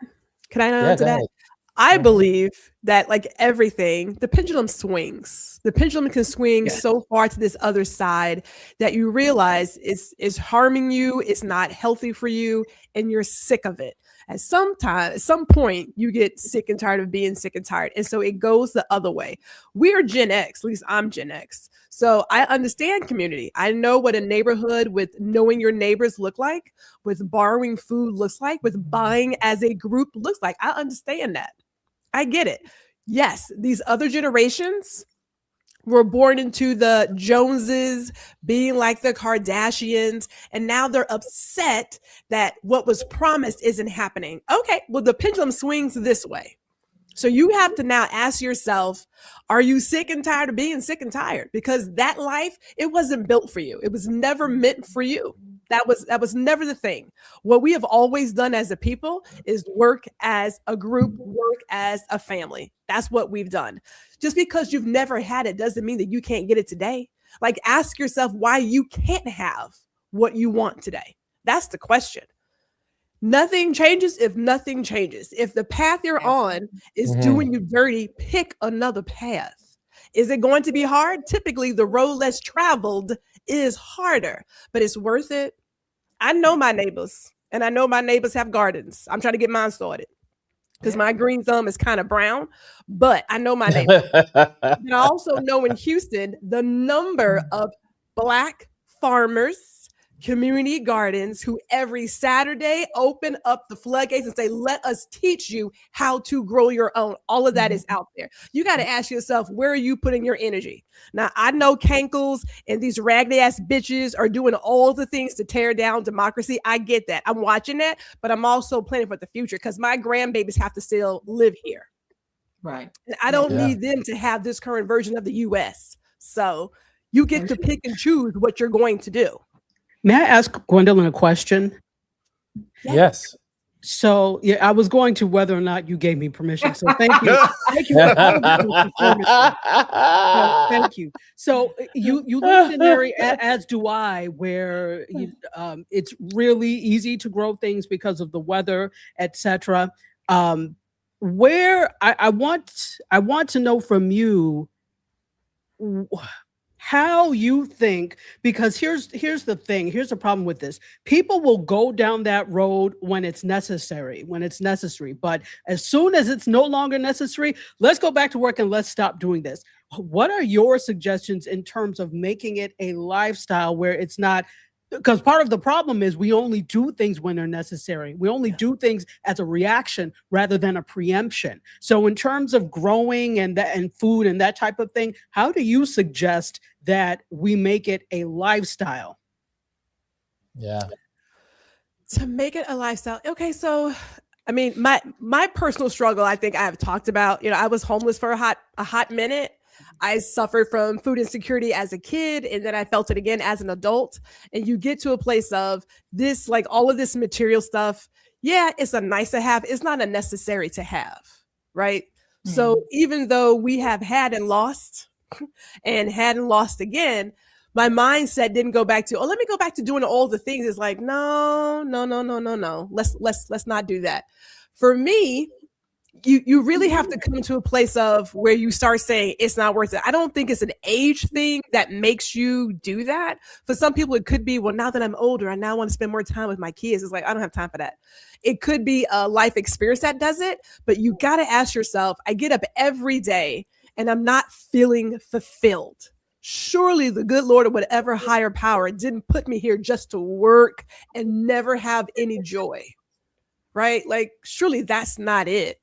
I believe that, like everything, the pendulum swings. The pendulum can swing so far to this other side that you realize it's harming you, it's not healthy for you, and you're sick of it. At some point, you get sick and tired of being sick and tired. And so it goes the other way. We are Gen X, at least I'm Gen X. So I understand community. I know what a neighborhood with knowing your neighbors look like, with borrowing food looks like, with buying as a group looks like. I understand that. I get it. Yes, these other generations were born into the Joneses, being like the Kardashians, and now they're upset that what was promised isn't happening. Okay, well, the pendulum swings this way. So you have to now ask yourself, are you sick and tired of being sick and tired? Because that life, it wasn't built for you. It was never meant for you. That was never the thing. What we have always done as a people is work as a group, work as a family. That's what we've done. Just because you've never had it doesn't mean that you can't get it today. Like, ask yourself why you can't have what you want today. That's the question. Nothing changes if nothing changes. If the path you're on is doing you dirty, pick another path. Is it going to be hard? Typically, the road less traveled is harder, but it's worth it. I know my neighbors. And I know my neighbors have gardens. I'm trying to get mine started because my green thumb is kind of brown, but I know my neighbors. And I also know in Houston, the number of Black farmers, community gardens who every Saturday open up the floodgates and say, let us teach you how to grow your own. All of that is out there. You got to ask yourself, where are you putting your energy? Now, I know cankles and these raggedy ass bitches are doing all the things to tear down democracy. I get that. I'm watching that, but I'm also planning for the future because my grandbabies have to still live here. Right. And I don't need them to have this current version of the US. So you get to pick and choose what you're going to do. May I ask Gwendolyn a question? Yes. So yeah, I was going to whether or not you gave me permission. So thank you. Thank you. Thank you. So you live in an area, as do I, where it's really easy to grow things because of the weather, etc. Where I want to know from you how you think, because here's the thing, here's the problem with this. People will go down that road when it's necessary, but as soon as it's no longer necessary, let's go back to work and let's stop doing this. What are your suggestions in terms of making it a lifestyle where it's not, because part of the problem is we only do things when they're necessary. We only do things as a reaction rather than a preemption. So in terms of growing and food and that type of thing, how do you suggest that we make it a lifestyle? Yeah. To make it a lifestyle. Okay, so I mean, my personal struggle, I think I have talked about. I was homeless for a hot minute. I suffered from food insecurity as a kid, and then I felt it again as an adult. And you get to a place of this, like all of this material stuff. Yeah, it's a nice to have. It's not a necessary to have, right? Mm-hmm. So even though we have had and lost and hadn't lost again, my mindset didn't go back to, let me go back to doing all the things. It's like, no. Let's not do that. For me, you really have to come to a place of where you start saying it's not worth it. I don't think it's an age thing that makes you do that. For some people, it could be, well, now that I'm older, I now want to spend more time with my kids. It's like, I don't have time for that. It could be a life experience that does it, but you got to ask yourself, I get up every day and I'm not feeling fulfilled. Surely the good Lord or whatever higher power didn't put me here just to work and never have any joy, right? Like, surely that's not it.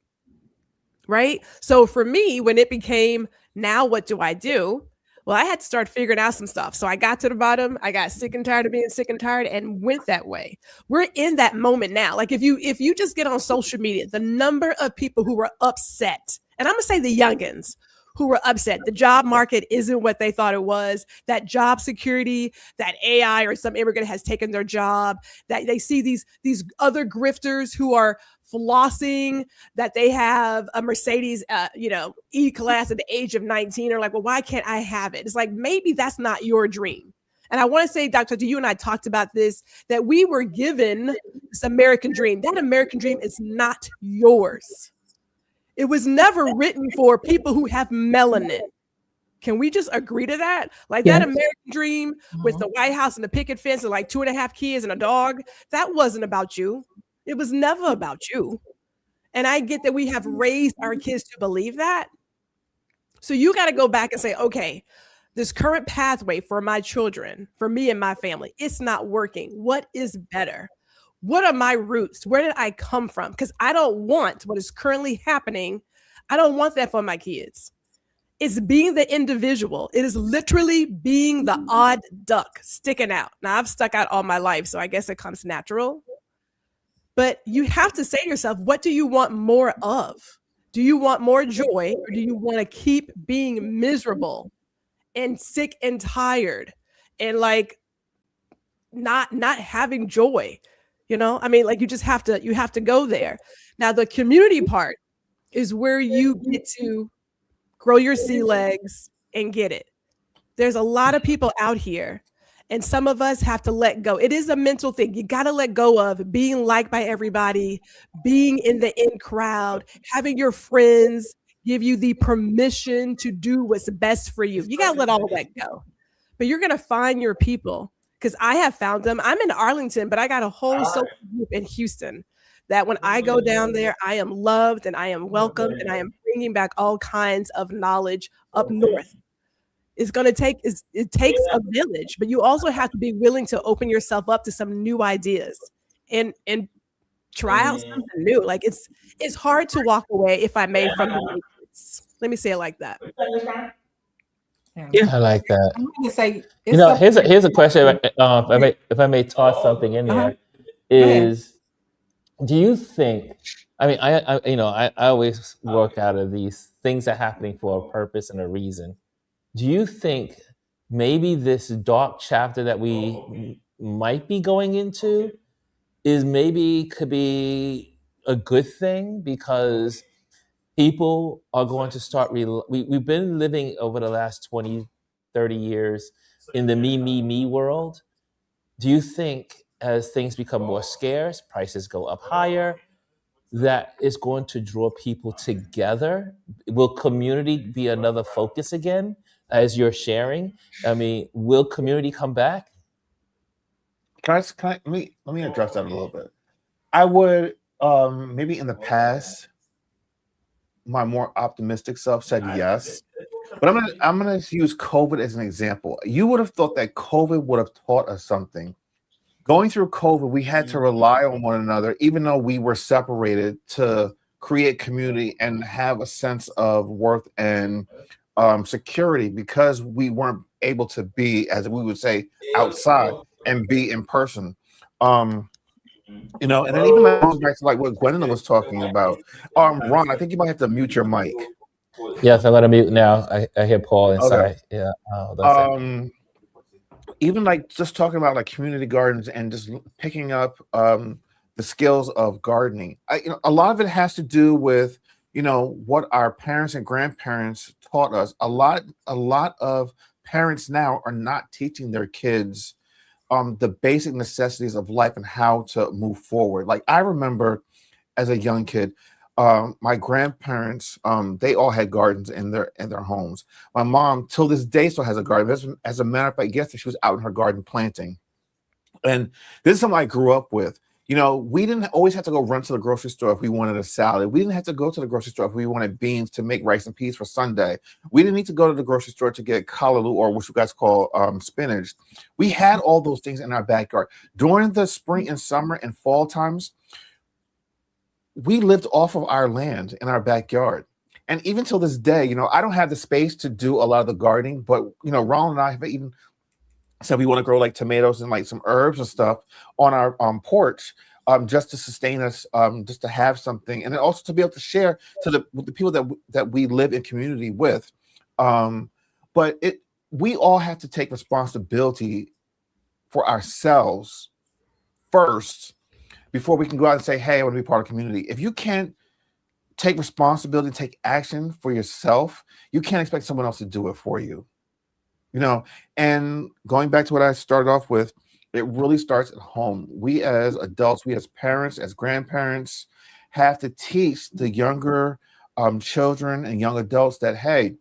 Right. So for me, when it became, now what do I do? Well, I had to start figuring out some stuff. So I got to the bottom. I got sick and tired of being sick and tired and went that way. We're in that moment now. Like if you just get on social media, the number of people who were upset, and I'm going to say the youngins who were upset. The job market isn't what they thought it was. That job security, that AI or some immigrant has taken their job, that they see these other grifters who are flossing, that they have a Mercedes, E-Class at the age of 19 are like, well, why can't I have it? It's like, maybe that's not your dream. And I want to say, Dr. you and I talked about this, that we were given this American dream. That American dream is not yours. It was never written for people who have melanin. Can we just agree to that? Like that American dream with the White House and the picket fence and like 2.5 kids and a dog, that wasn't about you. It was never about you. And I get that we have raised our kids to believe that. So you got to go back and say, okay, this current pathway for my children, for me and my family, it's not working. What is better? What are my roots? Where did I come from? Because I don't want what is currently happening. I don't want that for my kids. It's being the individual. It is literally being the odd duck sticking out. Now, I've stuck out all my life, so I guess it comes natural. But you have to say to yourself, what do you want more of? Do you want more joy, or do you want to keep being miserable and sick and tired and like not having joy? I mean, like you have to go there. Now, the community part is where you get to grow your sea legs and get it. There's a lot of people out here, and some of us have to let go. It is a mental thing. You got to let go of being liked by everybody, being in the in crowd, having your friends give you the permission to do what's best for you. You got to let all that go. But you're going to find your people. because I have found them. I'm in Arlington, but I got a whole social group in Houston that when I go down there, I am loved and I am welcomed and I am bringing back all kinds of knowledge up north. It's going to take, it takes a village, but you also have to be willing to open yourself up to some new ideas and try out something new. Like it's hard to walk away, if I may, from the matrix. Let me say it like that. Yeah, I like that. I'm going to say, here's a question. If I may toss something in there, is do you think? I mean, I always work out of these things are happening for a purpose and a reason. Do you think maybe this dark chapter that we might be going into could be a good thing, because people are going to start we've been living over the last 20, 30 years in the me world. Do you think as things become more scarce, prices go up higher, that is going to draw people together? Will community be another focus again, as you're sharing? I mean, will community come back? Let me address that a little bit. I would maybe in the past, my more optimistic self said yes, but I'm gonna use COVID as an example. You would have thought that COVID would have taught us something. Going through COVID, we had to rely on one another, even though we were separated, to create community and have a sense of worth and security, because we weren't able to be, as we would say, outside and be in person. And then even like, goes back to like what Gwendolyn was talking about. Ron, I think you might have to mute your mic. Yes, I'm gonna mute now. I hear Paul inside. Okay. Yeah. Even like just talking about like community gardens and just picking up the skills of gardening. A lot of it has to do with what our parents and grandparents taught us. A lot of parents now are not teaching their kids the basic necessities of life and how to move forward. Like I remember as a young kid, my grandparents, they all had gardens in their homes. My mom, till this day, still has a garden. As a matter of fact, yesterday she was out in her garden planting. And this is something I grew up with. We didn't always have to go run to the grocery store if we wanted a salad. We didn't have to go to the grocery store if we wanted beans to make rice and peas for Sunday. We didn't need to go to the grocery store to get callaloo, or what you guys call spinach. We had all those things in our backyard. During the spring and summer and fall times, we lived off of our land in our backyard. And even till this day, I don't have the space to do a lot of the gardening, but, Ron and I have even said we want to grow like tomatoes and like some herbs and stuff on our porch, just to sustain us, just to have something. And then also to be able to share with the people that we live in community with. But we all have to take responsibility for ourselves first, before we can go out and say, hey, I want to be part of the community. If you can't take responsibility, take action for yourself, you can't expect someone else to do it for you. And going back to what I started off with, it really starts at home. We as adults, we as parents, as grandparents, have to teach the younger children and young adults that, hey,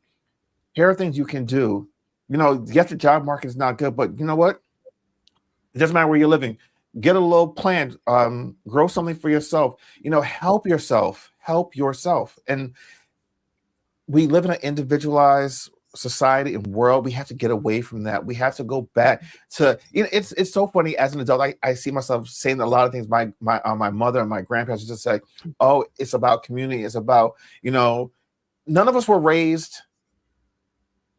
here are things you can do. Yes, the job market is not good, but you know what? It doesn't matter where you're living. Get a little plant, grow something for yourself, help yourself. And we live in an individualized society and world. We have to get away from that. We have to go back to, it's so funny as an adult. I see myself saying a lot of things my mother and my grandparents just say, oh, it's about community. It's about, none of us were raised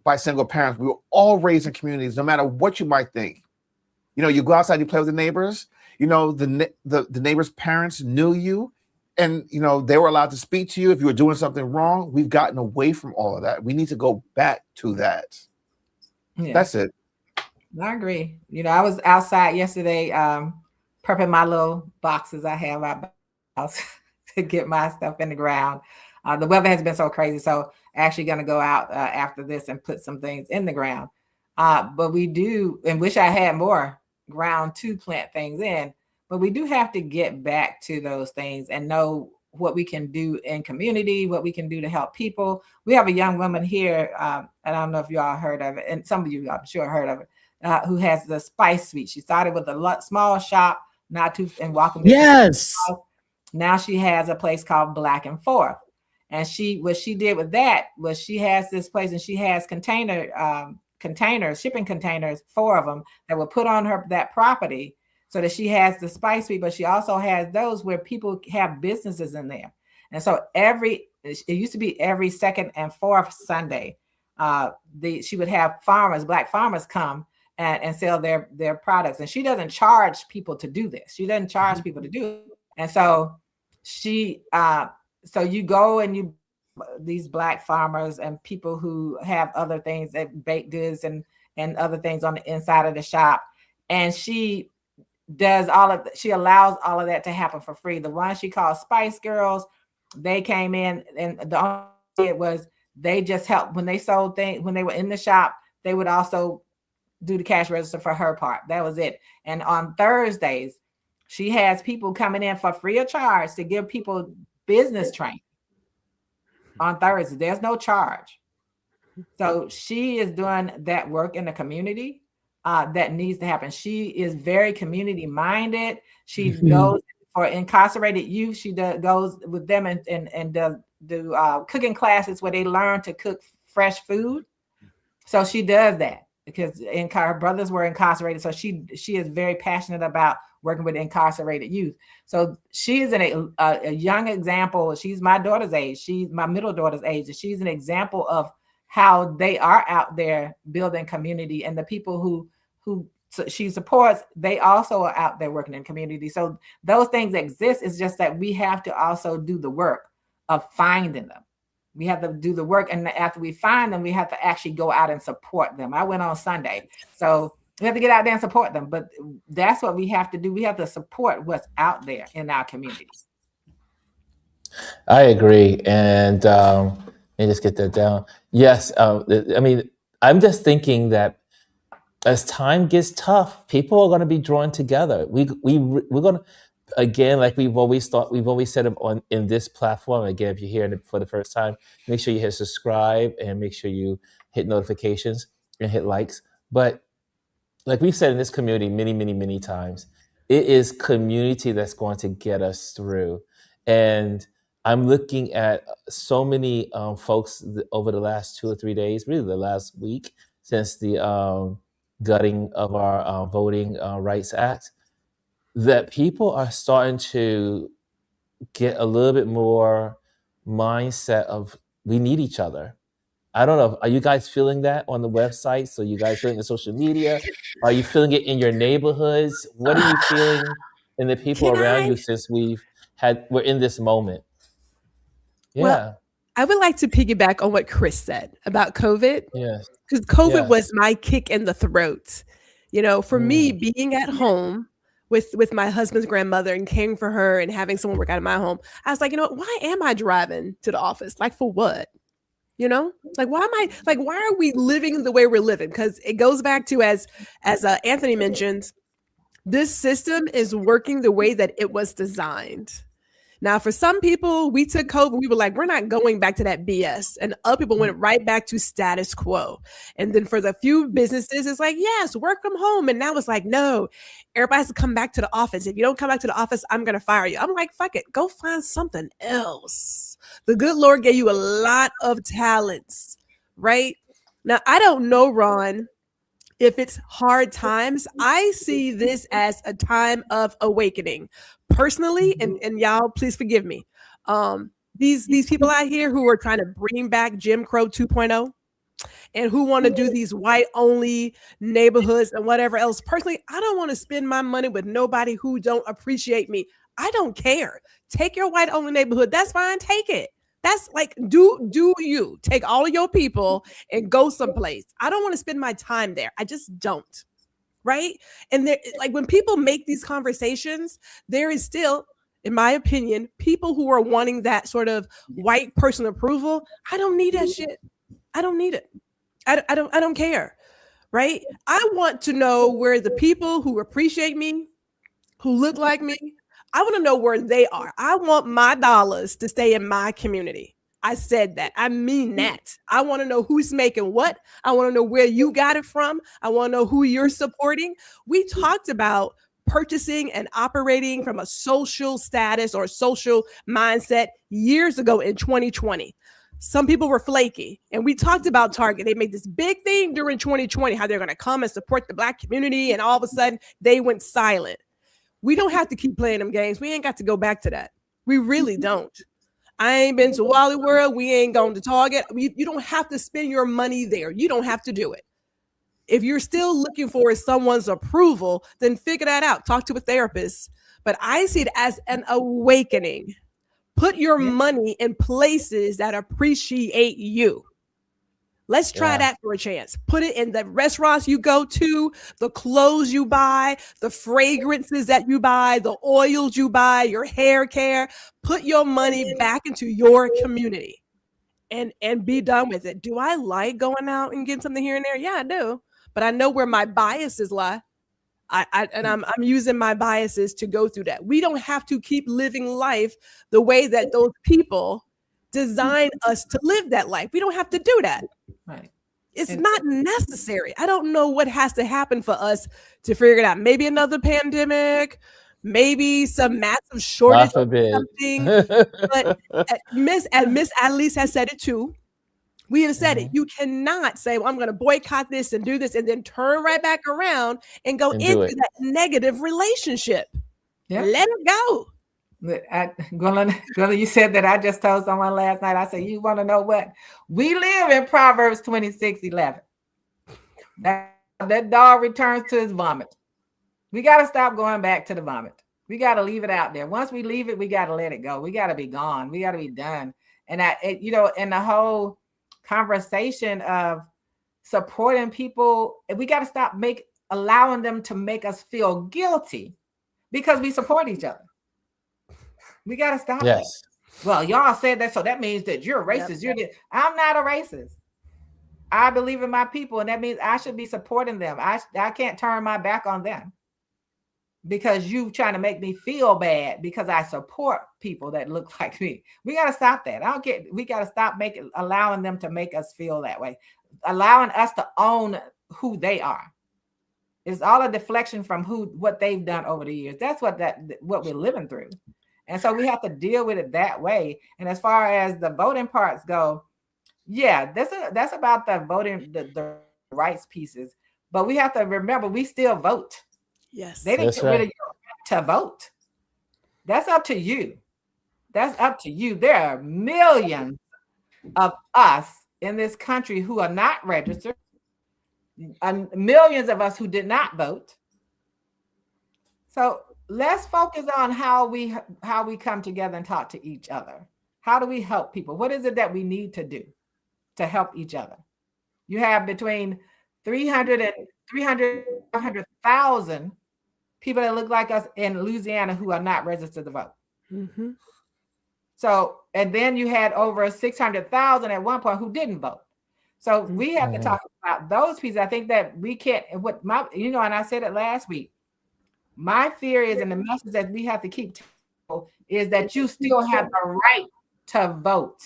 by single parents. We were all raised in communities, no matter what you might think. You go outside, you play with the neighbors. The neighbors' parents knew you, and they were allowed to speak to you if you were doing something wrong. We've gotten away from all of that. We need to go back to that. Yeah. That's it. I agree. I was outside yesterday, prepping my little boxes I have at my house to get my stuff in the ground. The weather has been so crazy, so actually going to go out after this and put some things in the ground. But we do, and wish I had more ground to plant things in, but we do have to get back to those things and know what we can do in community, what we can do to help people. We have a young woman here, and I don't know if you all heard of it, and some of you I'm sure heard of it, who has the Spice Suite. She started with a small shop, not too in walking distance. Yes. Now she has a place called Black and Forth. And what she did with that was she has this place, and she has shipping containers, 4 of them, that were put on that property, so that she has the Spice Suite, but she also has those where people have businesses in there. And so it used to be every second and fourth Sunday, she would have Black farmers come and sell their products. And she doesn't charge people to do this. She doesn't charge people to do it. And so so you go and these Black farmers and people who have other things, that baked goods and other things on the inside of the shop. And she allows all of that to happen for free. The one she called Spice Girls, they came in, and the only thing it was, they just helped when they sold things, when they were in the shop, they would also do the cash register for her part. That was it. And on Thursdays, she has people coming in for free of charge to give people business training on Thursday. There's no charge. So she is doing that work in the community that needs to happen. She is very community minded. She goes for incarcerated youth. She goes with them and does cooking classes where they learn to cook fresh food. So she does that because her brothers were incarcerated. So she is very passionate about working with incarcerated youth. So she is a young example. She's my daughter's age. She's my middle daughter's age. And she's an example of how they are out there building community, and the people who she supports, they also are out there working in community. So those things exist. It's just that we have to also do the work of finding them. We have to do the work, and after we find them, we have to actually go out and support them. I went on Sunday, so we have to get out there and support them. But that's what we have to do. We have to support what's out there in our communities. I agree, and let me just get that down. Yes, I mean, I'm just thinking that as time gets tough, people are going to be drawn together. We're going to, again, like we've always said in this platform. Again, if you're hearing it for the first time, make sure you hit subscribe and make sure you hit notifications and hit likes. But like we've said in this community many, many, many times, it is community that's going to get us through. And I'm looking at so many folks over the last 2 or 3 days, really the last week, since the gutting of our Voting Rights Act, that people are starting to get a little bit more mindset of we need each other. I don't know. Are you guys feeling that on the website? So you guys feeling it on social media? Are you feeling it in your neighborhoods? What are you feeling in the people around you since we're in this moment? Yeah. Well, I would like to piggyback on what Chris said about COVID. Yes. Because COVID was my kick in the throat. You know, for me, being at home with my husband's grandmother and caring for her and having someone work out of my home, I was like, you know what? Why am I driving to the office? Like, for what? You know, like, why are we living the way we're living? Because it goes back to, as Anthony mentioned, this system is working the way that it was designed. Now, for some people, we took COVID, we were like, we're not going back to that BS. And other people went right back to status quo. And then for the few businesses, it's like, yes, work from home. And now it's like, no, everybody has to come back to the office. If you don't come back to the office, I'm going to fire you. I'm like, fuck it, go find something else. The good Lord gave you a lot of talents, right? Now, I don't know, Ron, if it's hard times. I see this as a time of awakening. Personally, and y'all, please forgive me. These people out here who are trying to bring back Jim Crow 2.0 and who want to do these white-only neighborhoods and whatever else. Personally, I don't want to spend my money with nobody who don't appreciate me. I don't care. Take your white-only neighborhood. That's fine. Take it. That's like, do you take all of your people and go someplace. I don't want to spend my time there. I just don't. Right. And like, when people make these conversations, there is still, in my opinion, people who are wanting that sort of white person approval. I don't need that shit. I don't need it. I don't care. Right. I want to know where the people who appreciate me, who look like me, I want to know where they are. I want my dollars to stay in my community. I said that. I mean that. I want to know who's making what. I want to know where you got it from. I want to know who you're supporting. We talked about purchasing and operating from a social status or social mindset years ago in 2020. Some people were flaky, and we talked about Target. They made this big thing during 2020, how they're going to come and support the Black community, and all of a sudden they went silent. We don't have to keep playing them games. We ain't got to go back to that. We really don't. I ain't been to Wally World. We ain't going to Target. You don't have to spend your money there. You don't have to do it. If you're still looking for someone's approval, then figure that out. Talk to a therapist. But I see it as an awakening. Put your money in places that appreciate you. Let's try that for a chance. Put it in the restaurants you go to, the clothes you buy, the fragrances that you buy, the oils you buy, your hair care. Put your money back into your community and be done with it. Do I like going out and getting something here and there? Yeah, I do. But I know where my biases lie. I'm using my biases to go through that. We don't have to keep living life the way that those people design us to live that life. We don't have to do that. Right. It's not necessary. I don't know what has to happen for us to figure it out. Maybe another pandemic, maybe some massive shortage of something. But Miss Annalise has said it too. We have said it. You cannot say, well, I'm going to boycott this and do this and then turn right back around and go into that negative relationship. Let it go. You said that. I just told someone last night. I said, you want to know what? We live in Proverbs 26:11. That dog returns to his vomit. We got to stop going back to the vomit. We got to leave it out there. Once we leave it, we got to let it go. We got to be gone. We got to be done. And in the whole conversation of supporting people, we got to stop allowing them to make us feel guilty because we support each other. We got to stop it. Well, y'all said that, so that means that you're a racist. I'm not a racist. I believe in my people, and that means I should be supporting them. I can't turn my back on them because you trying to make me feel bad because I support people that look like me. We got to stop that. We got to stop allowing them to make us feel that way, allowing us to own who they are. It's all a deflection from what they've done over the years. That's what we're living through. And so we have to deal with it that way. And as far as the voting parts go, that's about the voting, the rights pieces. But we have to remember, we still vote. Yes. They didn't get rid of your right to vote. That's up to you. That's up to you. There are millions of us in this country who are not registered, and millions of us who did not vote. So let's focus on how we come together and talk to each other. How do we help people? What is it that we need to do to help each other? You have between 300,000 people that look like us in Louisiana who are not registered to vote. Mm-hmm. So, and then you had over 600,000 at one point who didn't vote. So we have to talk about those pieces. I think that we can't, and I said it last week, my fear is, and the message that we have to keep is that you still have the right to vote.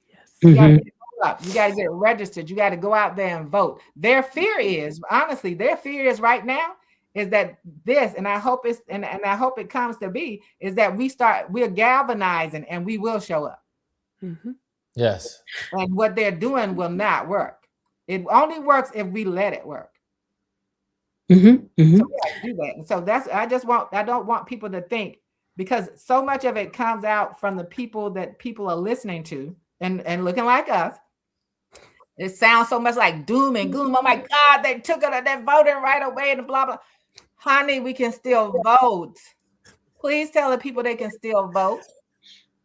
Yes. You got to get up. You got to get registered. You got to go out there and vote. Their fear is right now is that this, and I hope it's, and I hope it comes to be, is that we're galvanizing and we will show up. Mm-hmm. Yes. And what they're doing will not work. It only works if we let it work. Mm-hmm. Mm-hmm. So we have to do that. And so I don't want people to think, because so much of it comes out from the people that people are listening to and looking like us. It sounds so much like doom and gloom. Oh my God, they took it, they're voting right away and blah, blah. Honey, we can still vote. Please tell the people they can still vote.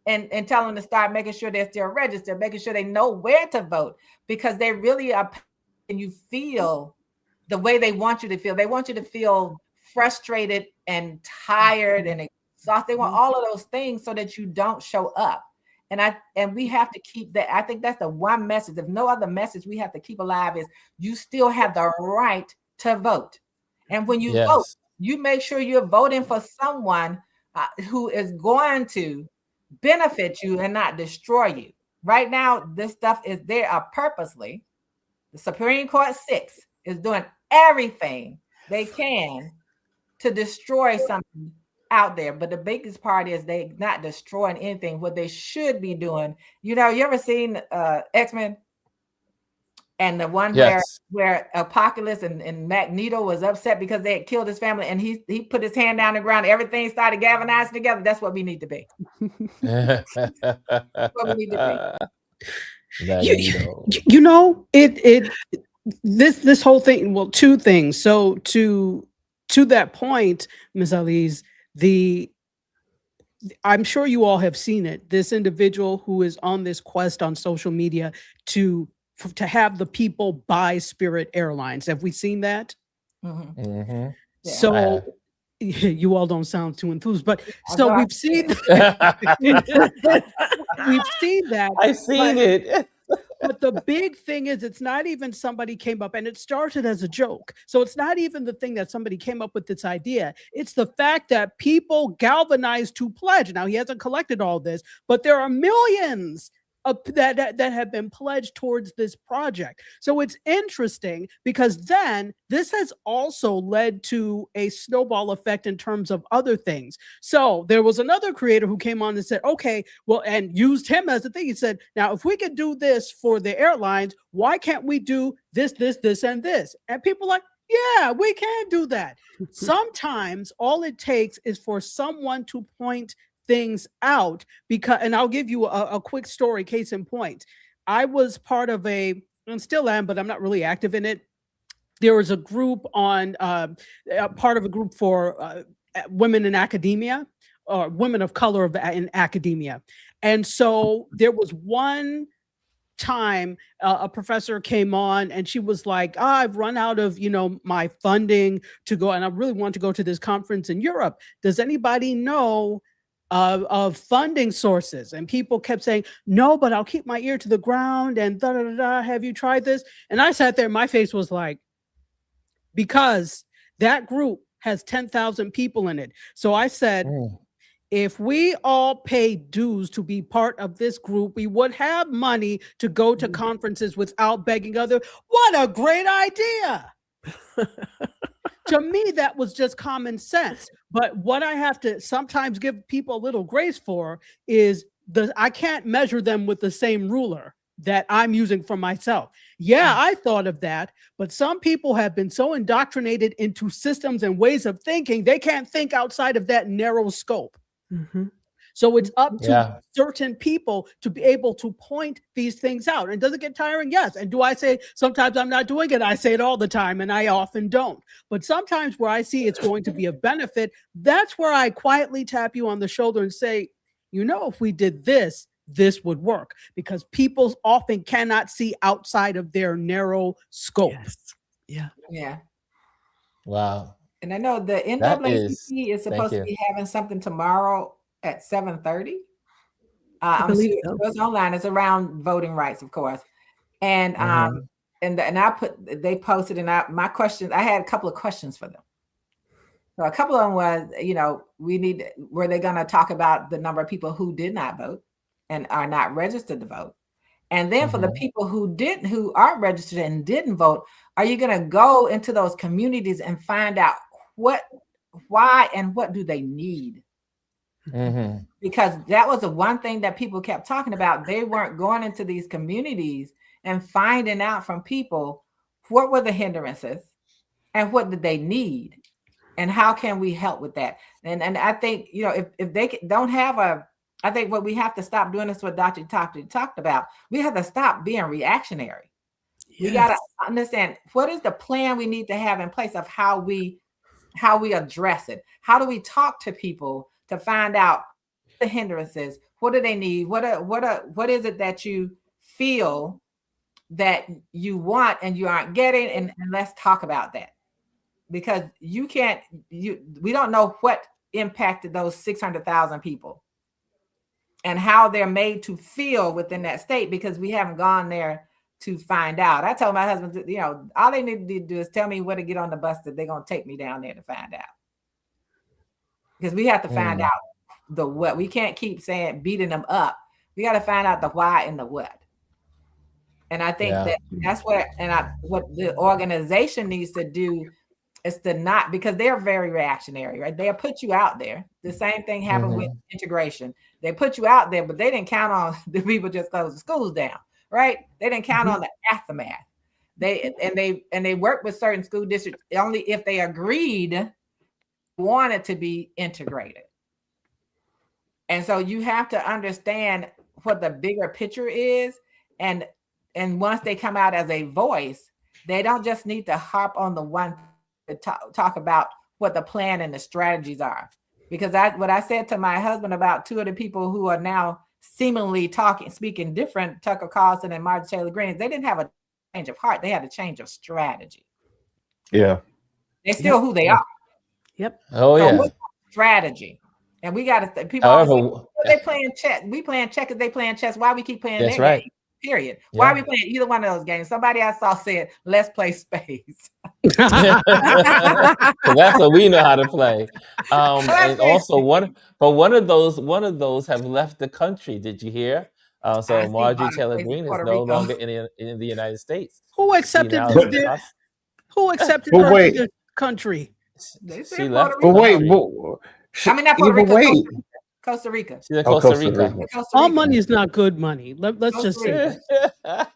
And tell them to start making sure they're still registered, making sure they know where to vote, because they really are, and you feel the way they want you to feel. They want you to feel frustrated and tired and exhausted. They want all of those things so that you don't show up. And we have to keep that. I think that's the one message. If no other message we have to keep alive is you still have the right to vote. And when you vote, you make sure you're voting for someone who is going to benefit you and not destroy you. Right now, this stuff is there purposely. The Supreme Court 6 is doing everything they can to destroy something out there. But the biggest part is they not destroying anything. What they should be doing, you ever seen X-Men? And the one where Apocalypse and Magneto was upset because they had killed his family, and he put his hand down the ground, everything started galvanizing together. That's what we need to be. That's what we need to be. Magneto. This whole thing, well, two things. So to that point, Ms. Aliz, I'm sure you all have seen it. This individual who is on this quest on social media to have the people buy Spirit Airlines. Have we seen that? Mm-hmm. Mm-hmm. So you all don't sound too enthused, but so we've seen we've seen that. I've seen it. But the big thing is, it's not even somebody came up, and it started as a joke. So it's not even the thing that somebody came up with this idea. It's the fact that people galvanized to pledge. Now, he hasn't collected all this, but there are millions that have been pledged towards this project. So it's interesting because then this has also led to a snowball effect in terms of other things. So there was another creator who came on and said, okay, well, and used him as a thing. He said, now, if we could do this for the airlines, why can't we do this, and this? And people are like, yeah, we can do that. Sometimes all it takes is for someone to point things out, and I'll give you a quick story, case in point. I was part of and still am, but I'm not really active in it. There was a group part of a group for women in academia, or women of color in academia. And so there was one time a professor came on and she was like, I've run out of my funding to go, and I really want to go to this conference in Europe. Does anybody know of funding sources? And people kept saying, no, but I'll keep my ear to the ground, and have you tried this? And I sat there, my face was like, because that group has 10,000 people in it. So I said, if we all pay dues to be part of this group, we would have money to go to conferences without begging others. What a great idea. To me, that was just common sense. But what I have to sometimes give people a little grace for is I can't measure them with the same ruler that I'm using for myself. Yeah, I thought of that, but some people have been so indoctrinated into systems and ways of thinking, they can't think outside of that narrow scope. Mm-hmm. So it's up to certain people to be able to point these things out. And does it get tiring? Yes. And do I say sometimes I'm not doing it? I say it all the time, and I often don't. But sometimes where I see it's going to be a benefit, that's where I quietly tap you on the shoulder and say, if we did this, this would work, because people often cannot see outside of their narrow scope. Yes. Yeah. Wow. And I know the NAACP is supposed to be having something tomorrow at 7:30. I believe so. It's online. It's around voting rights, of course. And they posted, and my questions, I had a couple of questions for them. So a couple of them was, were they going to talk about the number of people who did not vote and are not registered to vote? And then for the people who aren't registered and didn't vote, are you going to go into those communities and find out why and what do they need? Mm-hmm. Because that was the one thing that people kept talking about. They weren't going into these communities and finding out from people what were the hindrances and what did they need and how can we help with that. And I think, if they don't have I think what we have to stop doing is what Dr. talked about. We have to stop being reactionary. Yes. We got to understand what is the plan we need to have in place of how we address it. How do we talk to people to find out the hindrances? What do they need? What is it that you feel that you want and you aren't getting? And let's talk about that, because we don't know what impacted those 600,000 people and how they're made to feel within that state, because we haven't gone there to find out. I told my husband, all they need to do is tell me where to get on the bus that they're going to take me down there to find out. Because we have to find out the what. We can't keep saying beating them up. We got to find out the why and the what. And I think that's what the organization needs to do is to not, because they're very reactionary, right? They'll put you out there. The same thing happened with integration. They put you out there, but they didn't count on the people just close the schools down, right? They didn't count on the aftermath. They worked with certain school districts only if they agreed wanted to be integrated. And so you have to understand what the bigger picture is. And once they come out as a voice, they don't just need to harp on the one to talk about what the plan and the strategies are. Because what I said to my husband about two of the people who are now seemingly speaking different, Tucker Carlson and Marjorie Taylor Greene, they didn't have a change of heart. They had a change of strategy. Yeah. They're still who they are. Yep. Oh, so yeah. Strategy. And we got to, people However, always say, they playing chess. We playing checkers, they playing chess. Why we keep playing that's their right. game? Period. Why are we playing either one of those games? Somebody I saw said, let's play spades. That's what we know how to play. And also one of those have left the country. Did you hear? So Marjorie Taylor Greene is no longer in the United States. Who accepted her to this country? She left. But wait, Costa Rica. She's in Costa Rica. All money is not good money. Let's just say that.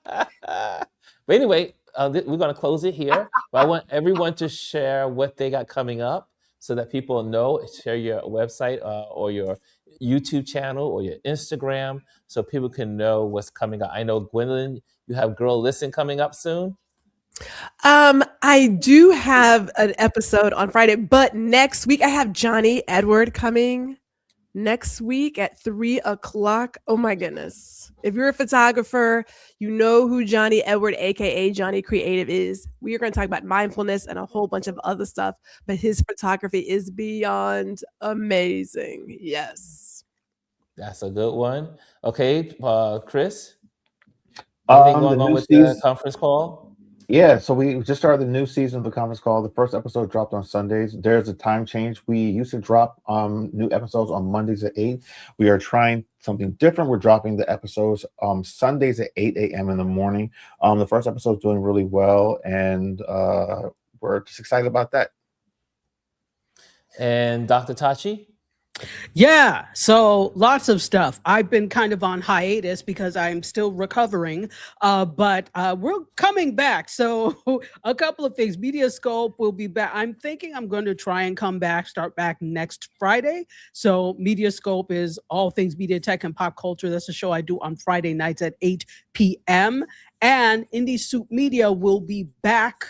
But anyway, we're going to close it here. But I want everyone to share what they got coming up so that people know. Share your website or your YouTube channel or your Instagram so people can know what's coming up. I know, Gwendolyn, you have Girl Listen coming up soon. I do have an episode on Friday, but next week I have Johnny Edward coming next week at 3:00. Oh my goodness. If you're a photographer, you know who Johnny Edward, aka Johnny Creative is. We are going to talk about mindfulness and a whole bunch of other stuff, but his photography is beyond amazing. Yes. That's a good one. Okay, Chris, anything going on with the conference call? Yeah, so we just started the new season of the conference call. The first episode dropped on Sundays. There's a time change. We used to drop new episodes on Mondays at 8. We are trying something different. We're dropping the episodes Sundays at 8 a.m. in the morning. The first episode is doing really well, and we're just excited about that. And Dr. Tachi? Yeah, so lots of stuff. I've been kind of on hiatus because I'm still recovering, but we're coming back. So a couple of things. Mediascope will be back. I'm thinking I'm going to try and start back next Friday. So Mediascope is all things media, tech, and pop culture. That's a show I do on Friday nights at 8 p.m. And Indie Soup Media will be back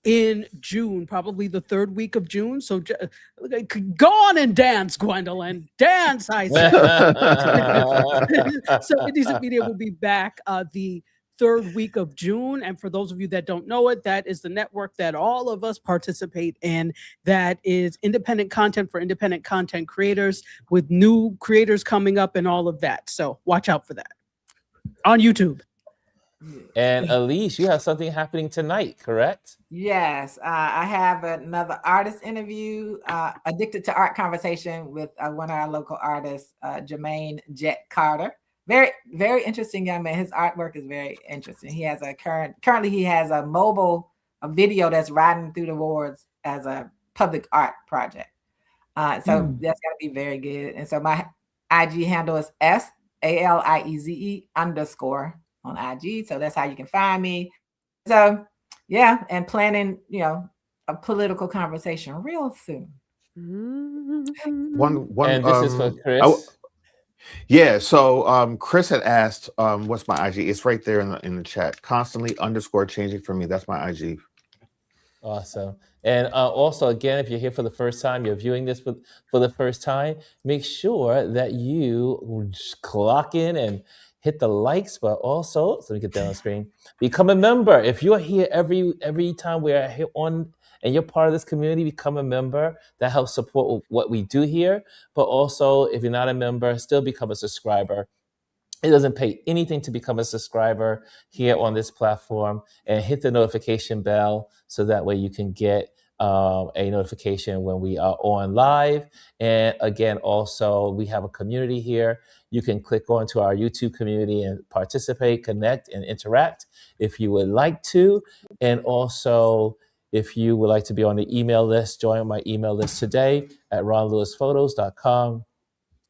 in June, probably the third week of June. So go on and dance, Gwendolyn. Dance, I say. So Indie Media will be back the third week of June. And for those of you that don't know it, that is the network that all of us participate in. That is independent content for independent content creators, with new creators coming up and all of that. So watch out for that on YouTube. And Elise, you have something happening tonight, correct? Yes, I have another artist interview, Addicted to Art conversation with one of our local artists, Jermaine Jet Carter. Very, very interesting young man. His artwork is very interesting. He has currently he has a video that's riding through the wards as a public art project. So that's gonna be very good. And so my IG handle is SALIEZE _ on IG. So that's how you can find me. So yeah, and planning, a political conversation real soon. One and this is for Chris. Yeah, so Chris had asked what's my IG. It's right there in the chat. Constantly _changing for me. That's my IG. Awesome. And also, again, if you're here for the first time, you're viewing this for the first time, make sure that you clock in and hit the likes, but also, so we get that on the screen, become a member. If you're here every time we're here on, and you're part of this community, become a member. That helps support what we do here. But also, if you're not a member, still become a subscriber. It doesn't pay anything to become a subscriber here on this platform, and hit the notification bell so that way you can get a notification when we are on live. And again, also, we have a community here. You can click onto our YouTube community and participate, connect, and interact if you would like to. And also, if you would like to be on the email list, join my email list today at ronlewisphotos.com.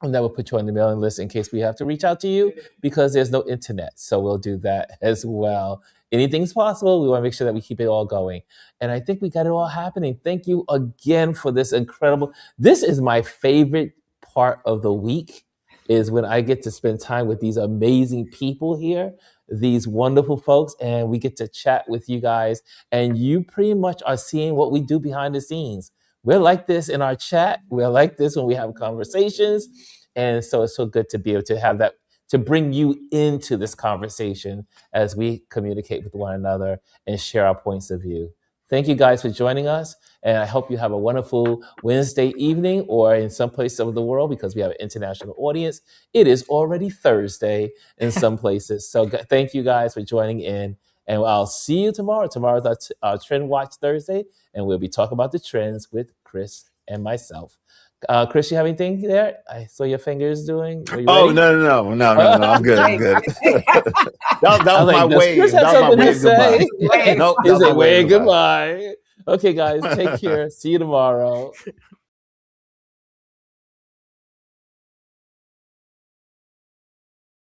And that will put you on the mailing list in case we have to reach out to you because there's no internet. So we'll do that as well. Anything's possible. We want to make sure that we keep it all going. And I think we got it all happening. Thank you again for this incredible. This is my favorite part of the week, is when I get to spend time with these amazing people here, these wonderful folks, and we get to chat with you guys. And you pretty much are seeing what we do behind the scenes. We're like this in our chat. We're like this when we have conversations. And so it's so good to be able to have that, to bring you into this conversation as we communicate with one another and share our points of view. Thank you guys for joining us. And I hope you have a wonderful Wednesday evening, or in some places of the world, because we have an international audience, it is already Thursday in some places. So thank you guys for joining in. And I'll see you tomorrow. Tomorrow's our Trend Watch Thursday, and we'll be talking about the trends with Chris and myself. Chris, you have anything there? I saw your fingers doing. Oh, no. I'm good. I'm good. that was my wave. That was my wave goodbye. Nope, that was my wave goodbye. Okay, guys, take care. See you tomorrow.